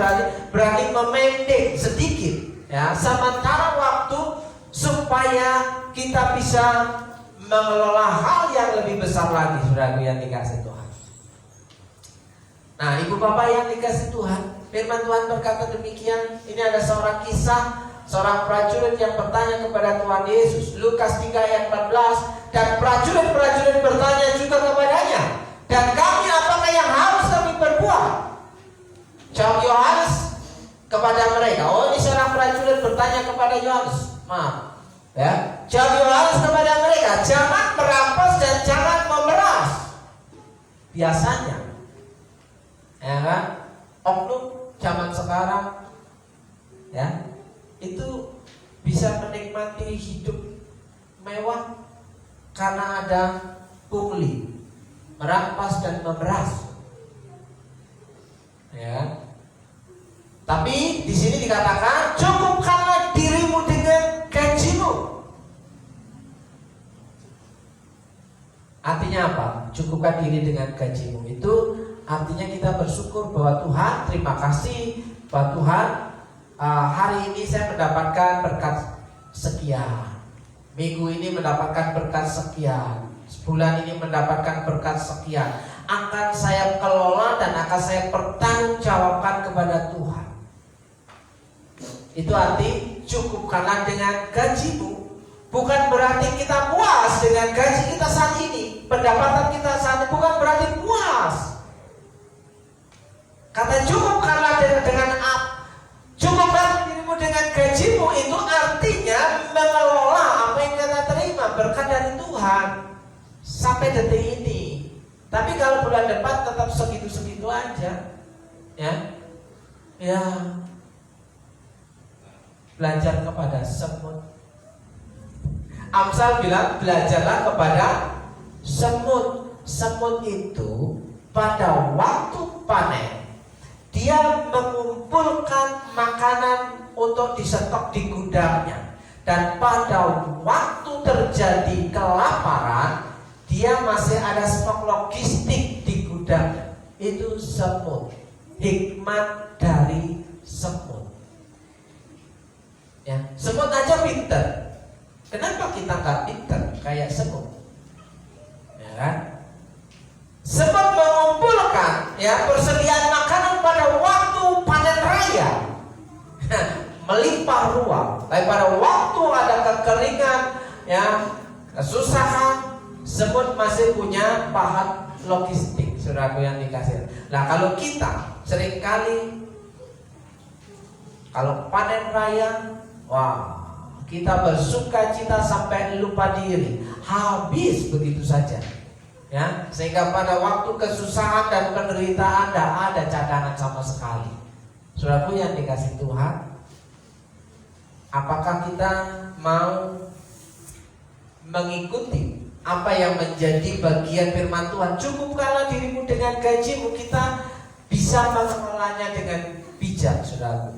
berani memendek sedikit, ya, sementara waktu supaya kita bisa mengelola hal yang lebih besar lagi, saudara yang dikasih Tuhan. Nah, ibu bapak yang dikasih Tuhan, firman Tuhan berkata demikian. Ini ada seorang kisah seorang prajurit yang bertanya kepada Tuhan Yesus, Lukas 3 ayat 14. Dan prajurit-prajurit bertanya juga kepadanya, dan kami apakah yang harus kami perbuat? Jawab Yohanes kepada mereka, oh, ini seorang bertanya kepada Yohanes, maaf, ya, jawab Yohanes kepada mereka, jangan merampas dan jangan memeras. Biasanya, ya kan, oknum zaman sekarang, ya, itu bisa menikmati hidup mewah karena ada pungli, merampas dan memeras. Ya. Tapi di sini dikatakan cukupkanlah dirimu dengan gajimu. Artinya apa? Cukupkan diri dengan gajimu. Itu artinya kita bersyukur bahwa Tuhan, terima kasih bahwa Tuhan, hari ini saya mendapatkan berkat sekian, minggu ini mendapatkan berkat sekian, sebulan ini mendapatkan berkat sekian. Akan saya kelola dan akan saya pertanggungjawabkan kepada Tuhan. Itu arti cukupkanlah dengan gajimu. Bukan berarti kita puas dengan gaji kita saat ini, pendapatan kita saat ini, bukan berarti puas. Kata cukupkanlah dengan cukupkan dirimu dengan gajimu, itu artinya mengelola apa yang kita terima berkat dari Tuhan sampai detik ini. Tapi kalau bulan depan tetap segitu-segitu aja, ya belajar kepada semut. Amsal bilang belajarlah kepada semut. Semut itu pada waktu panen dia mengumpulkan makanan untuk disetok di gudangnya, dan pada waktu terjadi kelaparan dia masih ada stok logistik di gudang. Itu semut. Hikmat dari semut. Ya, semut aja pinter. Kenapa kita nggak pinter kayak semut? Ya kan? Semut mengumpulkan persediaan makanan pada waktu panen raya, melimpah ruah. Tapi pada waktu ada kekeringan, kesusahan, semut masih punya pahat logistik, saudaraku yang dikasih. Nah, kalau kita seringkali kalau panen raya, kita bersuka cita sampai lupa diri, habis begitu saja. Ya, sehingga pada waktu kesusahan dan penderitaan tidak ada cadangan sama sekali. Saudaraku yang dikasih Tuhan, apakah kita mau mengikuti apa yang menjadi bagian firman Tuhan? Cukupkanlah dirimu dengan gajimu. Kita bisa mengelolanya dengan bijak, saudaraku.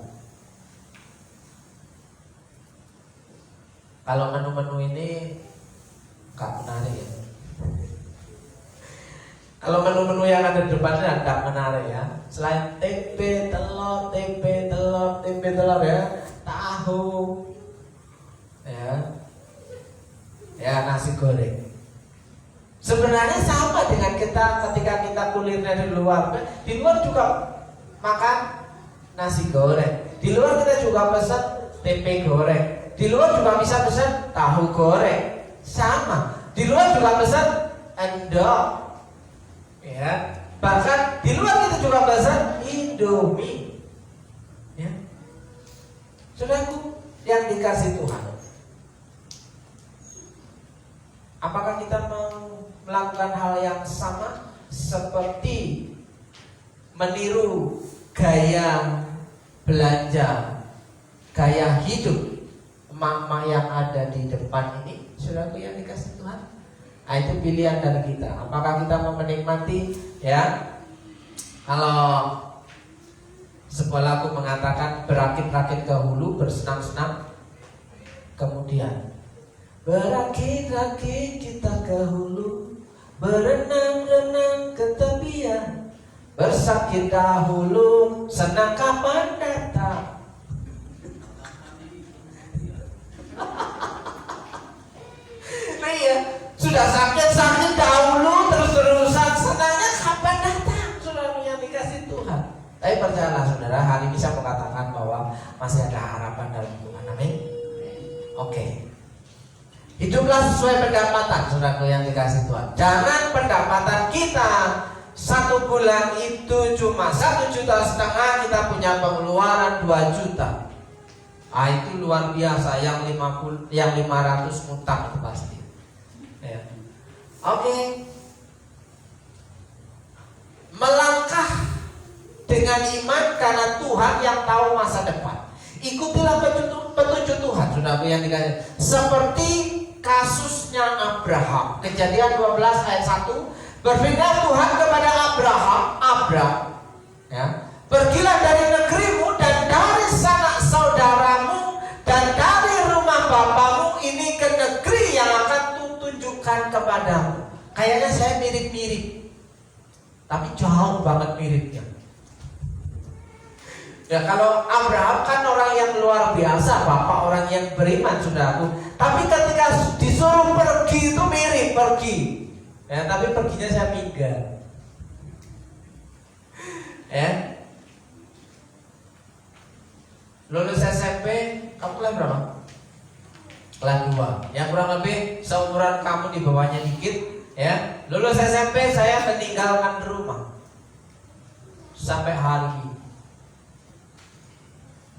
Kalau menu-menu ini gak menarik ya. Kalau menu-menu yang ada di depannya gak menarik ya. Selain tempe, telur ya, tahu, ya nasi goreng. Sebenarnya sama dengan kita ketika kita kuliner di luar. Di luar juga makan nasi goreng. Di luar kita juga pesan tempe goreng. Di luar juga bisa pesan tahu goreng. Sama. Di luar juga pesan endok. Ya. Bahkan di luar kita juga pesan Indomie. Ya. Saudaraku yang dikasih Tuhan, apakah kita mau melakukan hal yang sama seperti meniru gaya belanja, gaya hidup emak-emak yang ada di depan ini, saudaraku yang dikasih Tuhan? Nah, itu pilihan dari kita. Apakah kita mau menikmati, kalau sebuah lagu mengatakan berakit-rakit ke hulu, bersenang-senang kemudian. Berakit-rakit kita ke hulu, berenang-renang ke tepian, bersakit dahulu, senang kapan datang. Nah ya, sudah sakit-sakit dahulu, terus-terusan, senangnya kapan datang, saudara yang dikasih Tuhan. Tapi percayalah saudara, hari ini saya mengatakan bahwa masih ada harapan dalam Tuhan. Amin. Oke. Hiduplah sesuai pendapatan, saudaraku yang dikasih Tuhan. Jangan pendapatan kita 1 bulan itu cuma 1,5 juta, kita punya pengeluaran 2 juta. Itu luar biasa. Yang 500 ngutang itu pasti. Ya. Oke. Melangkah dengan iman karena Tuhan yang tahu masa depan. Ikutilah petunjuk Tuhan, saudara yang dikasih. Seperti kasusnya Abraham. Kejadian 12 ayat 1. Berfirman Tuhan kepada Abraham, ya, pergilah dari negerimu dan dari sanak saudaramu dan dari rumah bapamu ini ke negeri yang akan tunjukkan kepadamu. Kayaknya saya mirip-mirip, tapi jauh banget miripnya. Ya, kalau Abraham kan orang yang luar biasa, bapak orang yang beriman, saudaraku. Tapi ketika disuruh pergi itu mirip pergi. Ya, tapi perginya saya minggat. Ya. Lulus SMP, kamu kelas berapa? Kelas 2. Yang kurang lebih seumuran kamu di bawahnya dikit, ya. Lulus SMP saya meninggalkan rumah sampai hari ini.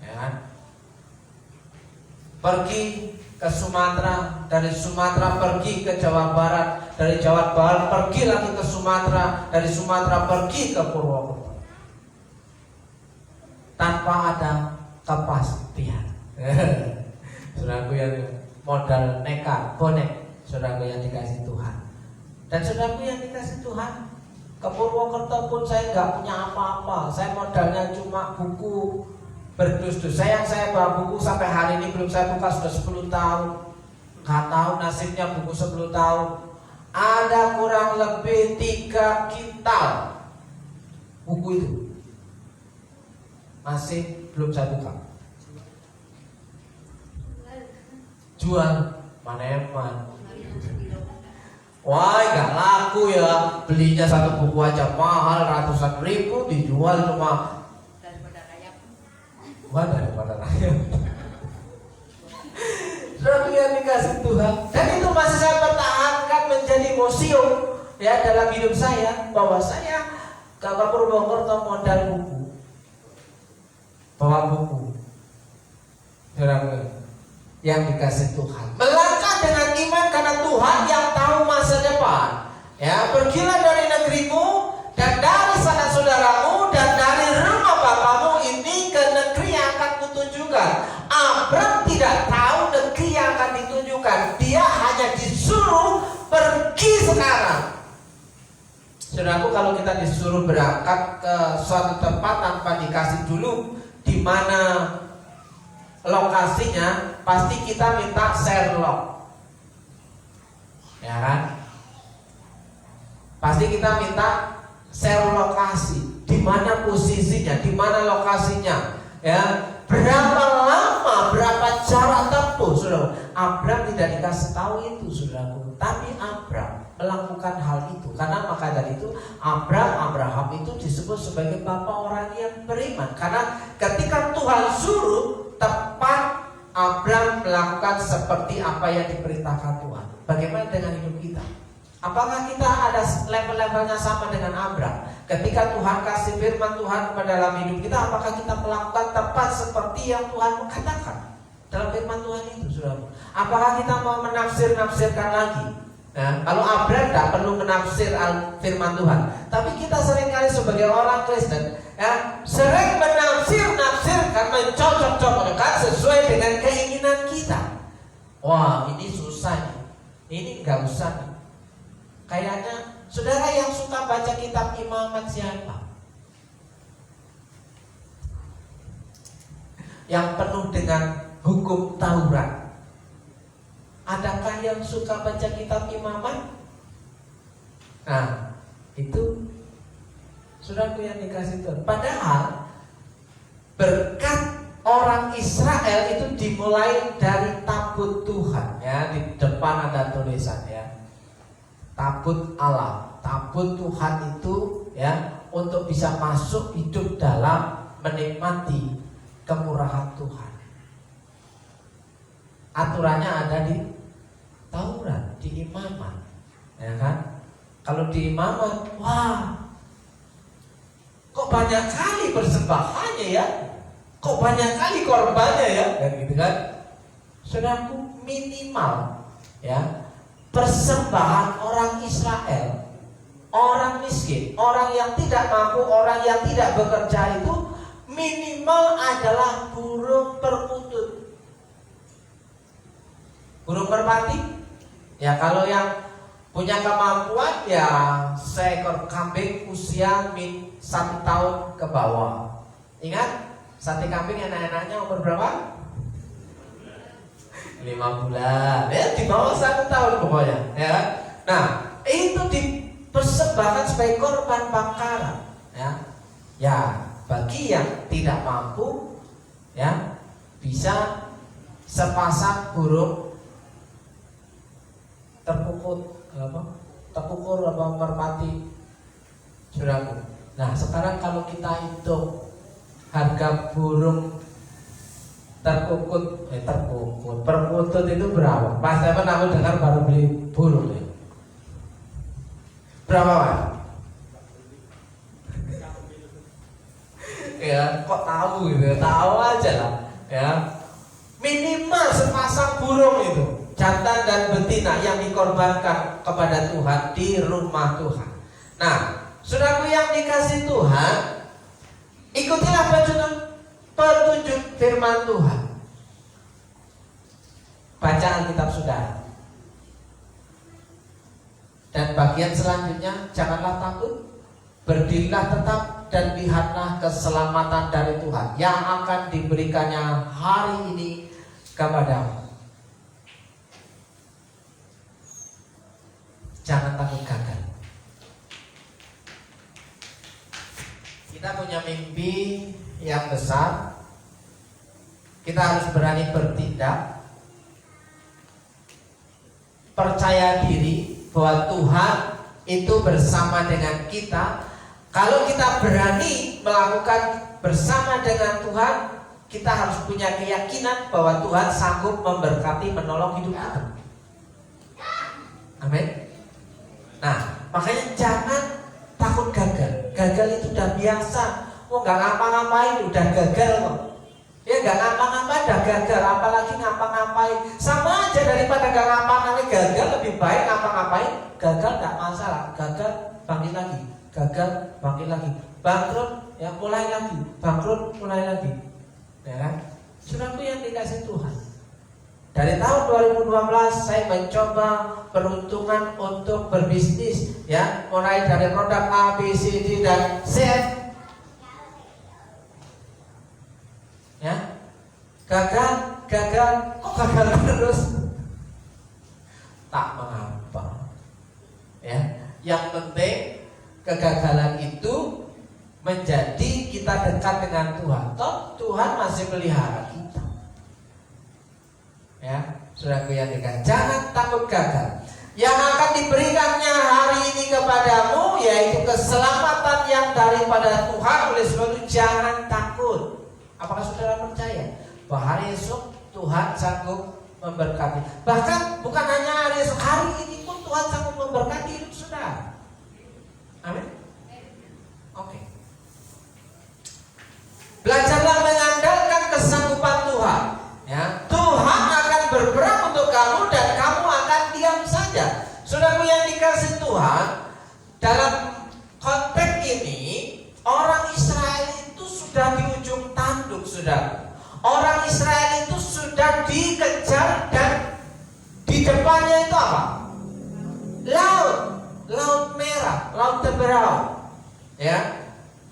Ya. Pergi ke Sumatera, dari Sumatera pergi ke Jawa Barat, dari Jawa Barat pergi lagi ke Sumatera, dari Sumatera pergi ke Purwokerto, tanpa ada kepastian. Saudaraku yang modal nekat, bonek, saudaraku yang dikasih Tuhan. Dan saudaraku yang dikasih Tuhan, ke Purwokerto pun saya nggak punya apa-apa. Saya modalnya cuma buku berdus-dus. Saya bawa buku sampai hari ini belum saya buka, sudah 10 tahun. Gak tahu nasibnya buku 10 tahun. Ada kurang lebih 3 kintal buku itu, masih belum saya buka. Jual, mana eman. Wah, gak laku ya. Belinya satu buku aja mahal ratusan ribu, dijual cuma daripada rakyat. Saudara yang dikasih Tuhan. Dan itu masih saya pertahankan menjadi museum, ya, dalam hidup saya, bahwa saya ke Purwokerto modal buku, bawa buku. Saudara yang dikasih Tuhan, melangkah dengan iman karena Tuhan yang tahu masa depan. Ya, pergilah dari negerimu dan dari sanak saudaramu dan dari rumah bapamu ini ke negeri yang akan kutunjukkan. Abraham tidak tahu negeri yang akan ditunjukkan. Dia hanya disuruh pergi sekarang. Saudaraku, kalau kita disuruh berangkat ke suatu tempat tanpa dikasih dulu di mana lokasinya, pasti kita minta Sherlock, ya kan? Pasti kita minta share lokasi, di mana posisinya, di mana lokasinya, ya, berapa lama, berapa jarak tempuh, saudara. Abraham tidak dikasih tahu itu, saudaraku, tapi Abraham melakukan hal itu. Karena maka dari itu Abraham itu disebut sebagai bapak orang yang beriman. Karena ketika Tuhan suruh, tepat Abraham melakukan seperti apa yang diperintahkan Tuhan. Bagaimana dengan hidup kita? Apakah kita ada level-levelnya sama dengan Abraham? Ketika Tuhan kasih firman Tuhan kepada dalam hidup kita, apakah kita melakukan tepat seperti yang Tuhan katakan dalam firman Tuhan itu, saudara? Apakah kita mau menafsir-nafsirkan lagi? Nah, kalau Abraham tidak perlu menafsir firman Tuhan, tapi kita seringkali sebagai orang Kristen, ya, sering menafsir-nafsirkan, mencocok-cocokkan sesuai dengan keinginan kita. Wah, ini susah, ini nggak usah nih. Kayaknya saudara yang suka baca kitab imamat siapa? Yang penuh dengan hukum Taurat. Adakah yang suka baca kitab imamat? Nah, itu saudaraku yang dikasih Tuhan. Padahal berkat orang Israel itu dimulai dari tabut Tuhan, ya. Di depan ada tulisan, ya, tabut Allah, tabut Tuhan itu, ya, untuk bisa masuk hidup dalam menikmati kemurahan Tuhan. Aturannya ada di Taurat, di imamat, ya kan? Kalau di imamat, wah, kok banyak kali persembahannya, ya? Kok banyak kali korbannya ya? Dan gitu kan. Saudaraku, minimal ya persembahan orang Israel, orang miskin, orang yang tidak mampu, orang yang tidak bekerja itu minimal adalah burung perkutut. Burung merpati? Ya kalau yang punya kemampuan ya seekor kambing usia 1 tahun ke bawah. Ingat, sate kambing enak-enaknya umur berapa? 5 bulan. Ya di bawah 1 tahun pokoknya. Ya. Nah itu dipersembahkan sebagai korban bakaran. Ya, ya bagi yang tidak mampu, ya bisa sepasang burung terpukur apa merpati, saudaraku. Nah sekarang kalau kita hitung harga burung perkutut itu berapa? Pas saya pernah dengar baru beli burung ya. Berapa Pak? Ya kok tahu gitu? Tahu aja lah. Ya minimal sepasang burung itu, jantan dan betina yang dikorbankan kepada Tuhan di rumah Tuhan. Nah, saudaraku yang dikasih Tuhan, ikutilah petunjuk firman Tuhan. Baca Alkitab saudara. Dan bagian selanjutnya, janganlah takut, berdirilah tetap dan lihatlah keselamatan dari Tuhan yang akan diberikannya hari ini kepadamu. Jangan takut gagal. Kita punya mimpi yang besar. Kita harus berani bertindak, percaya diri bahwa Tuhan itu bersama dengan kita. Kalau kita berani melakukan bersama dengan Tuhan, kita harus punya keyakinan bahwa Tuhan sanggup memberkati, menolong hidup kita. Amin. Nah, makanya jangan takut gagal. Gagal itu udah biasa. Oh nggak ngapa-ngapain udah gagal kok. Ya nggak ngapa-ngapain udah gagal, apalagi ngapa-ngapain. Sama aja daripada nggak ngapa-ngapain gagal, lebih baik ngapa-ngapain. Gagal nggak masalah, gagal bangkit lagi, gagal bangkit lagi, bangkrut ya mulai lagi, bangkrut mulai lagi. Ya kan? Saudaraku yang dikasih Tuhan, dari tahun 2012 saya mencoba peruntungan untuk berbisnis, ya mulai dari produk A, B, C, D dan Z. Ya, gagal, kok gagal terus? Tak mengapa. Ya, yang penting kegagalan itu menjadi kita dekat dengan Tuhan. Toh Tuhan masih pelihara kita. Ya, saudaraku yang dikasih, jangan takut gagal. Yang akan diberikannya hari ini kepadamu yaitu keselamatan yang daripada Tuhan. Oleh sebab itu jangan takut. Apakah saudara percaya bahwa hari esok Tuhan sanggup memberkati? Bahkan bukan hanya hari esok, hari ini pun Tuhan sanggup memberkati hidup saudara. Amin. Oke. Belajarlah mengandalkan kesanggupan Tuhan. Ya, Tuhan akan berperang untuk kamu dan kamu akan diam saja. Saudaraku yang dikasih Tuhan, dalam konteks ini orang Israel itu sudah di ujung tanduk, saudara. Orang Israel itu sudah dikejar dan di depannya itu apa? Laut merah, laut terberau. Ya.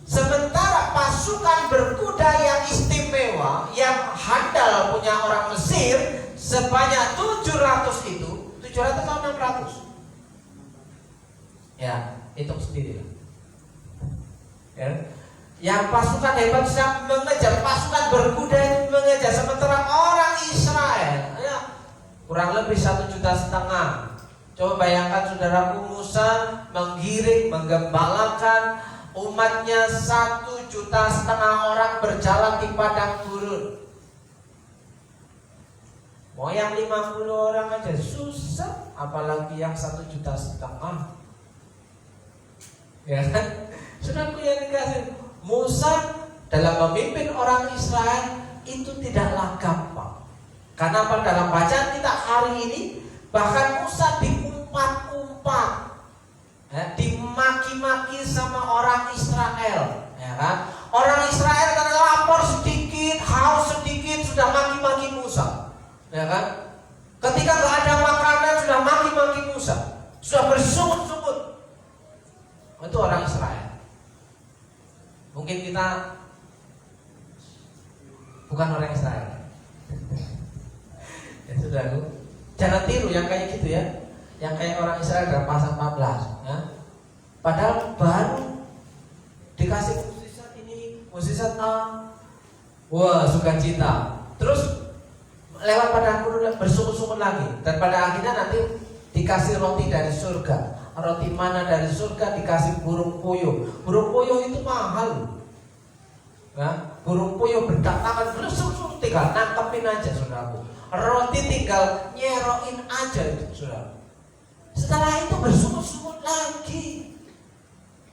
Sementara pasukan berkuda yang istimewa, yang handal punya orang Mesir sebanyak 700 itu, 700 atau 600? Ya, hitung sendiri lah. Ya. Yang pasukan hebat bisa mengejar, pasukan berkuda itu mengejar, sementara orang Israel ya, kurang lebih 1,5 juta. Coba bayangkan saudaraku, Musa menggiring, menggembalakan umatnya 1,5 juta orang berjalan di padang gurun. Mau yang 50 orang aja susah, apalagi yang 1,5 juta. Ya kan? Saudaraku yang dikasih, Musa dalam memimpin orang Israel itu tidaklah gampang. Karena dalam bacaan kita hari ini bahkan Musa diumpat-umpat, dimaki-maki sama orang Israel, ya kan? Orang Israel karena lapar sedikit, haus sedikit sudah maki-maki Musa, ya kan? Ketika nggak ada makanan sudah maki-maki Musa, sudah bersungut-sungut. Itu orang Israel. Mungkin kita bukan orang Israel. Ya sudah, jangan tiru yang kayak gitu ya, yang kayak orang Israel dalam pasal 14. Ya. Padahal baru dikasih mukjizat ini, mukjizat A, wah sukacita. Terus lewat padang gurun bersungut-sungut lagi, dan pada akhirnya nanti dikasih roti dari surga. Roti mana dari surga, dikasih burung puyuh. Burung puyuh itu mahal. Nah, burung puyuh berdatangan bersungut-sungut, tinggal nangkepin aja saudaraku. Roti tinggal nyerokin aja itu saudara. Setelah itu bersungut-sungut lagi.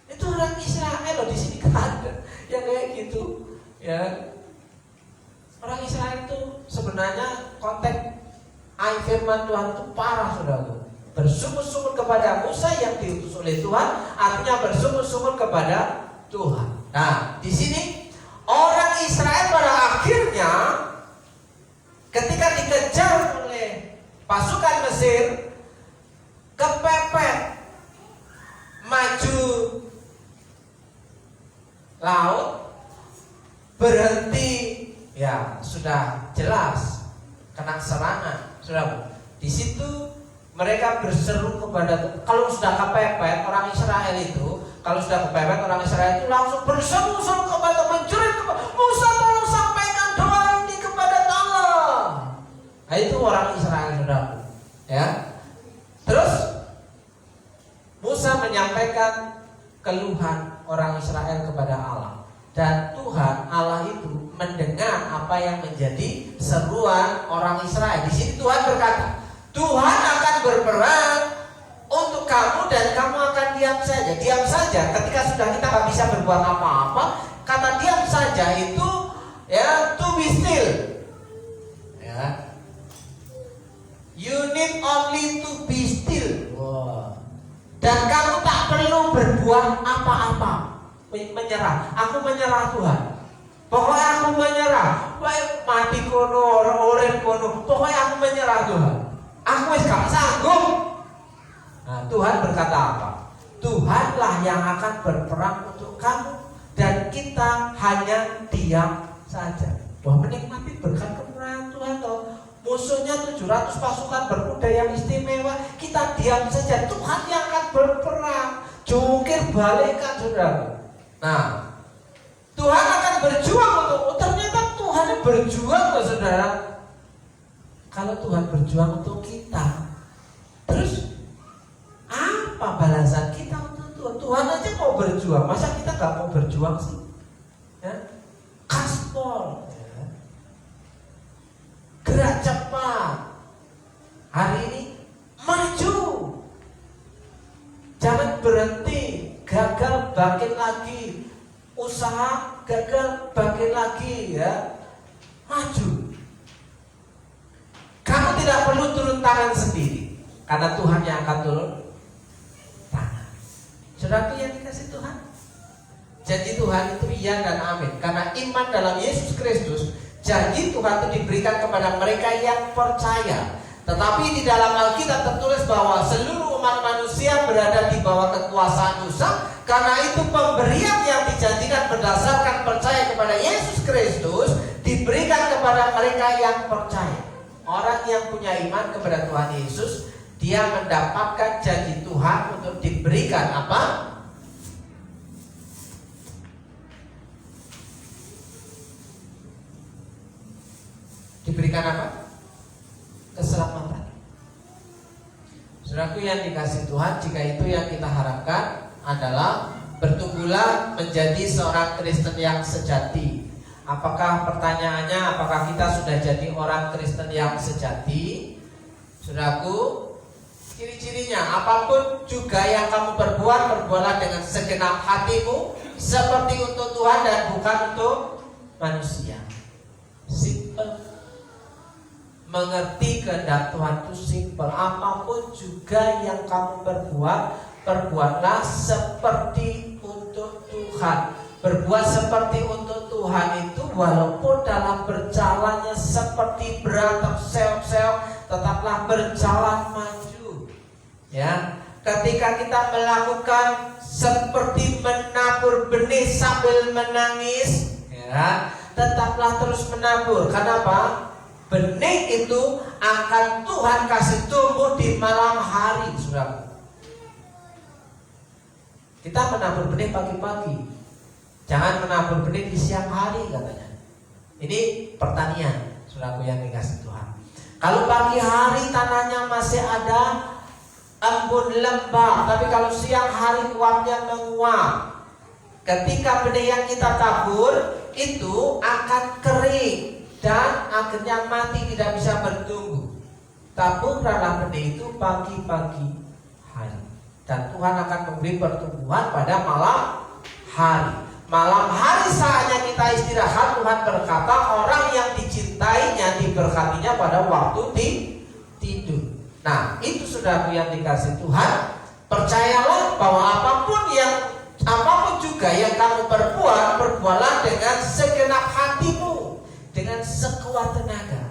Itu orang Israel loh, di sini kan ada yang kayak gitu ya. Orang Israel itu sebenarnya konteks ayat firman Tuhan itu parah saudaraku. Bersungut-sungut kepada Musa yang diutus oleh Tuhan, artinya bersungut-sungut kepada Tuhan. Nah, di sini orang Israel pada akhirnya ketika dikejar oleh pasukan Mesir, kepepet maju laut, berhenti, ya sudah jelas kena serangan. Sudah di situ mereka berseru kepada, kalau sudah kepepet orang Israel itu, kalau sudah kepepet orang Israel itu langsung berseru-seru kepada, menjerit kepada Musa, tolong sampaikan doa ini kepada Allah. Nah itu orang Israel saudara, ya. Terus Musa menyampaikan keluhan orang Israel kepada Allah, dan Tuhan Allah itu mendengar apa yang menjadi seruan orang Israel. Di sini Tuhan berkata, Tuhan akan berperang untuk kamu dan kamu akan diam saja. Diam saja ketika sudah kita gak bisa berbuat apa-apa. Kata diam saja itu ya, to be still, ya. You need only to be still. Wow. Dan kamu tak perlu berbuat apa-apa. Menyerah. Aku menyerah Tuhan. Pokoknya aku menyerah. Mati kono, urip kono. Pokoknya aku menyerah Tuhan. Aku wis gak sanggup. Nah, Tuhan berkata apa? Tuhanlah yang akan berperang untuk kamu, dan kita hanya diam saja. Wah, menikmati berkat kemurahan Tuhan toh. Musuhnya 700 pasukan berkuda yang istimewa, kita diam saja. Tuhan yang akan berperang. Jungkir balikkan saudara. Nah, Tuhan akan berjuang untuk, ternyata Tuhan berjuang loh saudara. Kalau Tuhan berjuang untuk kita, terus apa balasan kita untuk Tuhan? Tuhan aja mau berjuang, masa kita gak mau berjuang sih? Ya? Gaspol, ya. Gerak cepat. Hari ini maju, jangan berhenti. Gagal bangkit lagi, usaha gagal bangkit lagi, ya. Maju. Kamu tidak perlu turun tangan sendiri, karena Tuhan yang akan turun tangan. Saudara yang dikasih Tuhan, janji Tuhan itu iya dan amin. Karena iman dalam Yesus Kristus, janji Tuhan itu diberikan kepada mereka yang percaya. Tetapi di dalam Alkitab tertulis bahwa seluruh umat manusia berada di bawah kekuasaan dosa. Karena itu pemberian yang dijanjikan berdasarkan percaya kepada Yesus Kristus diberikan kepada mereka yang percaya. Orang yang punya iman kepada Tuhan Yesus, dia mendapatkan janji Tuhan untuk diberikan apa? Diberikan apa? Keselamatan. Saudaraku yang dikasih Tuhan, jika itu yang kita harapkan adalah bertumbuhlah menjadi seorang Kristen yang sejati. Apakah pertanyaannya, apakah kita sudah jadi orang Kristen yang sejati? Saudaraku, ciri-cirinya apapun juga yang kamu perbuat, perbuatlah dengan segenap hatimu, seperti untuk Tuhan dan bukan untuk manusia. Simple. Mengerti kehendak Tuhan itu simple. Apapun juga yang kamu perbuat, perbuatlah seperti untuk Tuhan. Berbuat seperti untuk Tuhan itu walaupun dalam berjalannya seperti berantem seok-seok, tetaplah berjalan maju. Ya, ketika kita melakukan seperti menabur benih sambil menangis, ya, tetaplah terus menabur. Kenapa? Benih itu akan Tuhan kasih tumbuh di malam hari, saudara. Kita menabur benih pagi-pagi, jangan menabur benih di siang hari katanya. Ini pertanian, saudaraku yang dikasih Tuhan. Kalau pagi hari tanahnya masih ada embun lembab, tapi kalau siang hari uapnya menguap, ketika benih yang kita tabur itu akan kering dan akhirnya mati, tidak bisa bertumbuh. Taburkanlah benih itu pagi-pagi hari, dan Tuhan akan memberi pertumbuhan pada malam hari. Malam hari saatnya kita istirahat. Tuhan berkata orang yang dicintainya diberkatinya pada waktu tidur. Nah, itu saudaraku yang dikasih Tuhan, percayalah bahwa apapun juga yang kamu perbuatlah dengan segenap hatimu, dengan sekuat tenaga.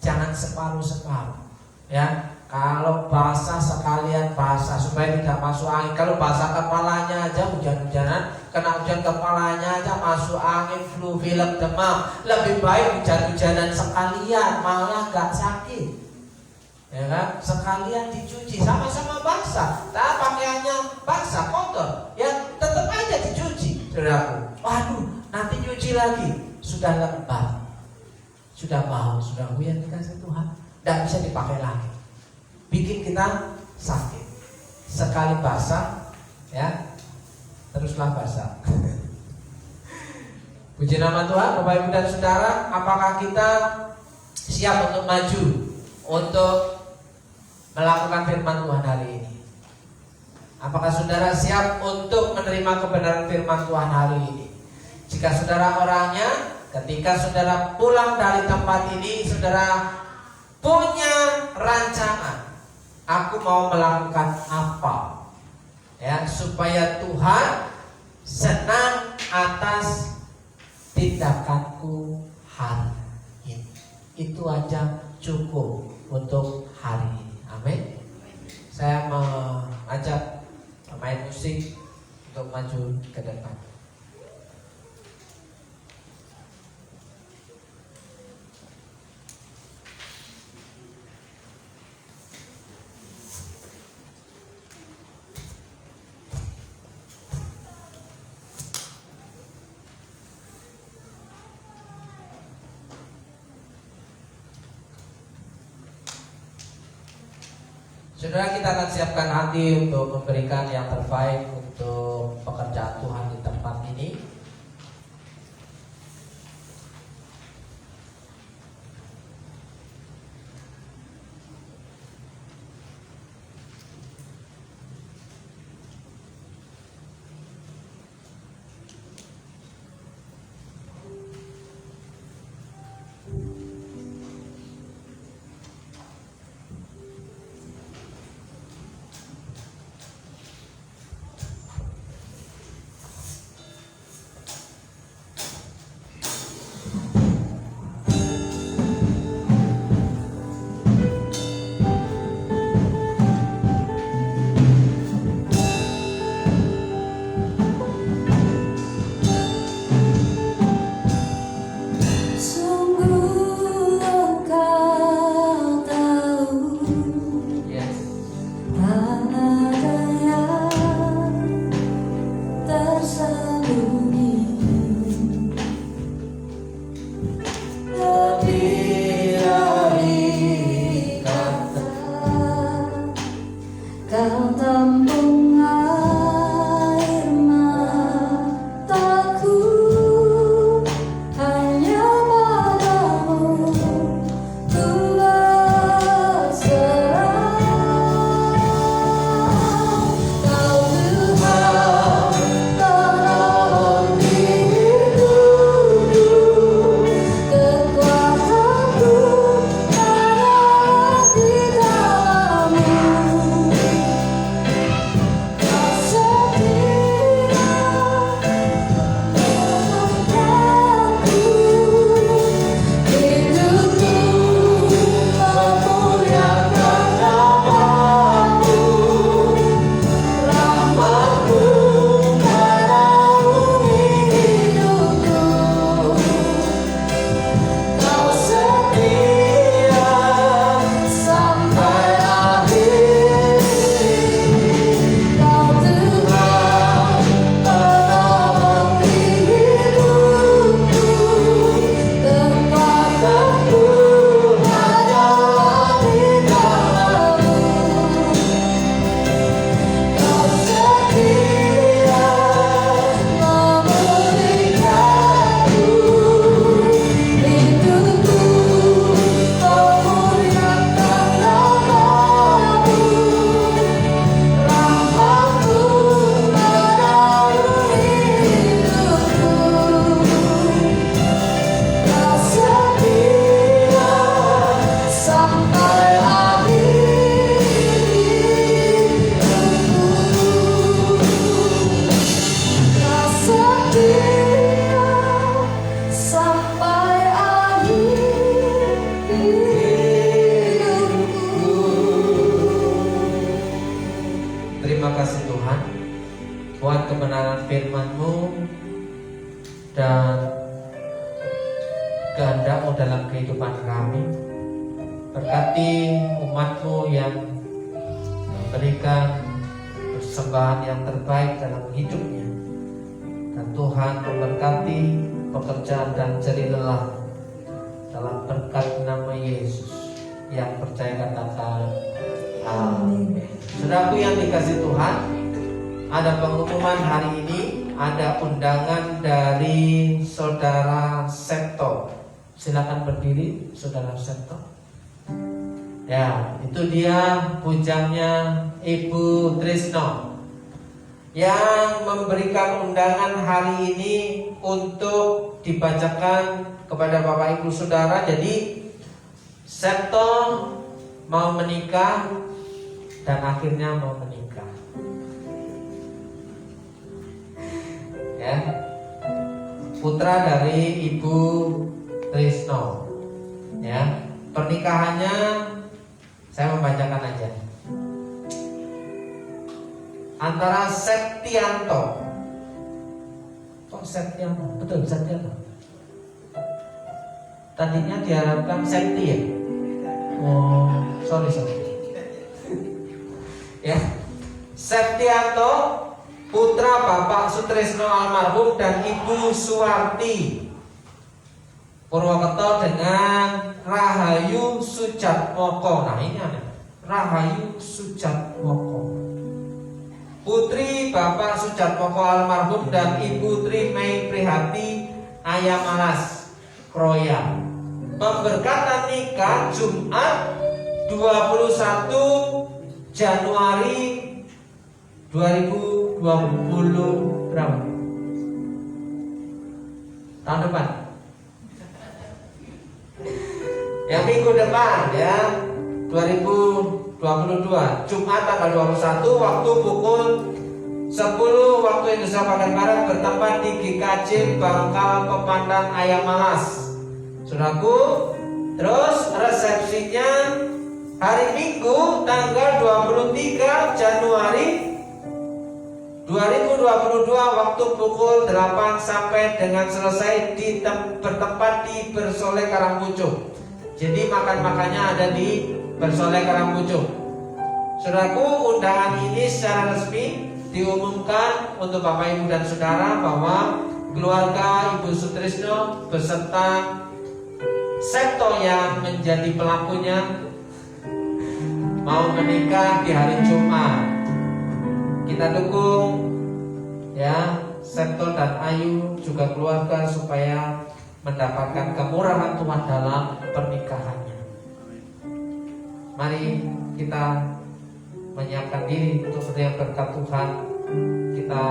Jangan separuh-separuh. Ya, kalau basah sekalian basah supaya tidak masuk angin. Kalau basah kepalanya aja, hujan-hujanan, kena hujan kepalanya aja masuk angin, flu, pilek, demam. Lebih baik hujan-hujanan sekalian, malah gak sakit. Ya kan? Sekalian dicuci, sama-sama basah. Tapi pakaiannya basah, kotor, ya tetap aja dicuci. Saudaraku, waduh, nanti nyuci lagi, sudah lembab, sudah bau. Saudaraku yang dikasih Tuhan, tidak bisa dipakai lagi, bikin kita sakit. Sekali basah, ya teruslah basah. Puji nama Tuhan. Bapak Ibu dan Saudara, apakah kita siap untuk maju, untuk melakukan firman Tuhan hari ini? Apakah saudara siap untuk menerima kebenaran firman Tuhan hari ini? Jika saudara orangnya, ketika saudara pulang dari tempat ini, saudara punya rancangan, aku mau melakukan apa, ya, supaya Tuhan senang atas tindakanku hari ini. Itu aja cukup untuk hari ini. Amin. Saya mengajak pemain musik untuk maju ke depan. Saudara, kita akan siapkan hati untuk memberikan yang terbaik untuk pekerjaan Tuhan di tempat ini. Terima kasih Tuhan buat kebenaran firman-Mu dan kehendak-Mu dalam kehidupan kami. Berkati umat-Mu yang memberikan persembahan yang terbaik dalam hidupnya. Dan Tuhan memberkati pekerjaan dan jerih lelah dalam berkat nama Yesus yang percaya katakan amin. Saudaraku yang dikasih Tuhan, ada pengumuman hari ini, ada undangan dari Saudara Septo. Silakan berdiri, Saudara Septo. Ya, itu dia bujangnya Ibu Trisno yang memberikan undangan hari ini untuk dibacakan kepada Bapak Ibu Saudara. Jadi Septo mau menikah dan akhirnya mau menikah. Ya, putra dari Ibu Trisno. Ya, pernikahannya saya membacakan aja. Antara Septianto. Kok Septianto? Betul, Septianto. Tadinya diharapkan Septi ya? Oh, sorry. Ya, Septianto, putra Bapak Sutrisno almarhum dan Ibu Suwarti Purwokerto dengan Rahayu Sujatmoko. Nah ini ada Rahayu Sujatmoko, putri Bapak Sujatmoko almarhum dan Ibu Tri Mei Prihati Ayamalas Kroya. Pemberkatan nikah Jumat 21 Januari 2020 berapa? Tahun depan. Ya, minggu depan ya, 2022 Jumat tanggal 21 waktu pukul 10 waktu Indonesia bagian Barat bertempat di GKJ Bangkal Pepandan Ayamalas. Saudaraku, terus resepsinya hari Minggu tanggal 23 Januari 2022 waktu pukul 8 sampai dengan selesai bertempat di Bersole Karangpucung. Jadi makan-makannya ada di Bersole Karangpucung. Saudaraku, undangan ini secara resmi diumumkan untuk Bapak Ibu dan Saudara bahwa keluarga Ibu Sutrisno beserta Septo yang menjadi pelakunya mau menikah di hari Jumat. Kita dukung ya Septo dan Ayu juga keluarga supaya mendapatkan kemurahan Tuhan dalam pernikahannya. Mari kita menyiapkan diri untuk menerima berkat Tuhan. Kita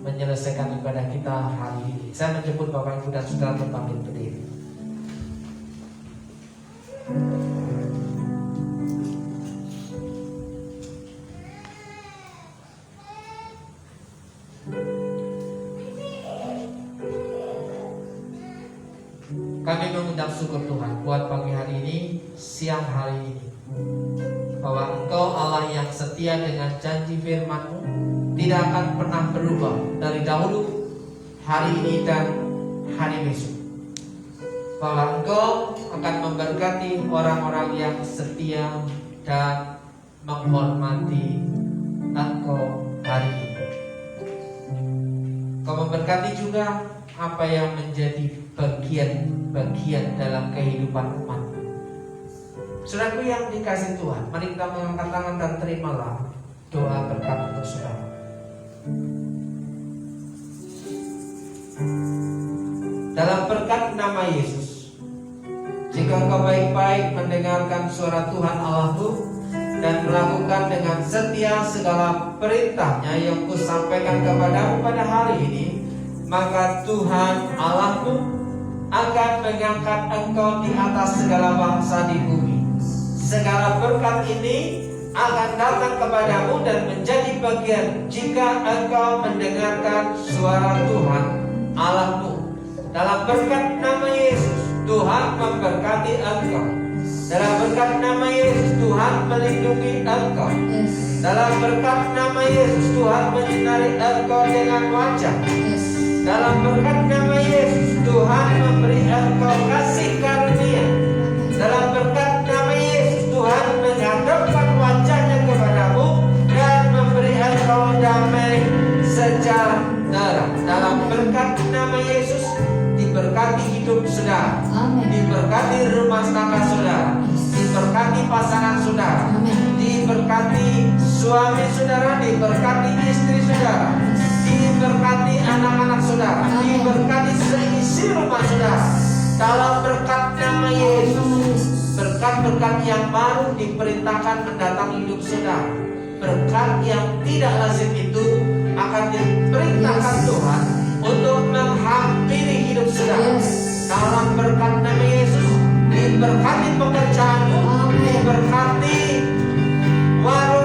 menyelesaikan ibadah kita hari ini. Saya menjemput Bapak Ibu dan Saudara untuk bangkit berdiri. Kami mengucap syukur Tuhan buat pagi hari ini, siang hari ini, bahwa Engkau Allah yang setia dengan janji firman-Mu tidak akan pernah berubah dari dahulu, hari ini dan hari besok. Bahwa Engkau akan memberkati orang-orang yang setia dan menghormati Engkau hari ini. Engkau memberkati juga apa yang menjadi bagian dalam kehidupan umat. Saudaraku yang dikasih Tuhan, mari kita mengangkat tangan dan terimalah doa berkat untuk saudara. Dalam berkat nama Yesus, jika engkau baik-baik mendengarkan suara Tuhan Allahmu dan melakukan dengan setia segala perintahnya yang kusampaikan kepadamu pada hari ini, maka Tuhan Allahmu akan mengangkat engkau di atas segala bangsa di bumi. Segala berkat ini akan datang kepadamu dan menjadi bagian jika engkau mendengarkan suara Tuhan Allahmu. Dalam berkat nama Yesus, Tuhan memberkati engkau. Dalam berkat nama Yesus Tuhan melindungi engkau. Yes. Dalam berkat nama Yesus Tuhan menyinari engkau dengan wajah. Yes. Dalam berkat nama Yesus Tuhan memberi engkau kasih karunia. Dalam berkat nama Yesus Tuhan menghadapkan wajahnya kepadamu dan memberi engkau damai sejahtera. Dalam berkat nama Yesus diberkati hidup saudara, Amin. diberkati rumah tangga saudara, diberkati pasangan saudara, Amin. diberkati suami saudara, diberkati istri saudara, diberkati anak-anak saudara, Amin. diberkati seisi rumah saudara. Dalam berkat nama Yesus, berkat-berkat yang baru diperintahkan mendatangi hidup saudara. Berkat yang tidak lazim itu akan diperintahkan Tuhan untuk menghampiri hidup saudara. Yes. Dalam berkat nama Yesus, diberkati pekerjaanmu, Amin. diberkati warung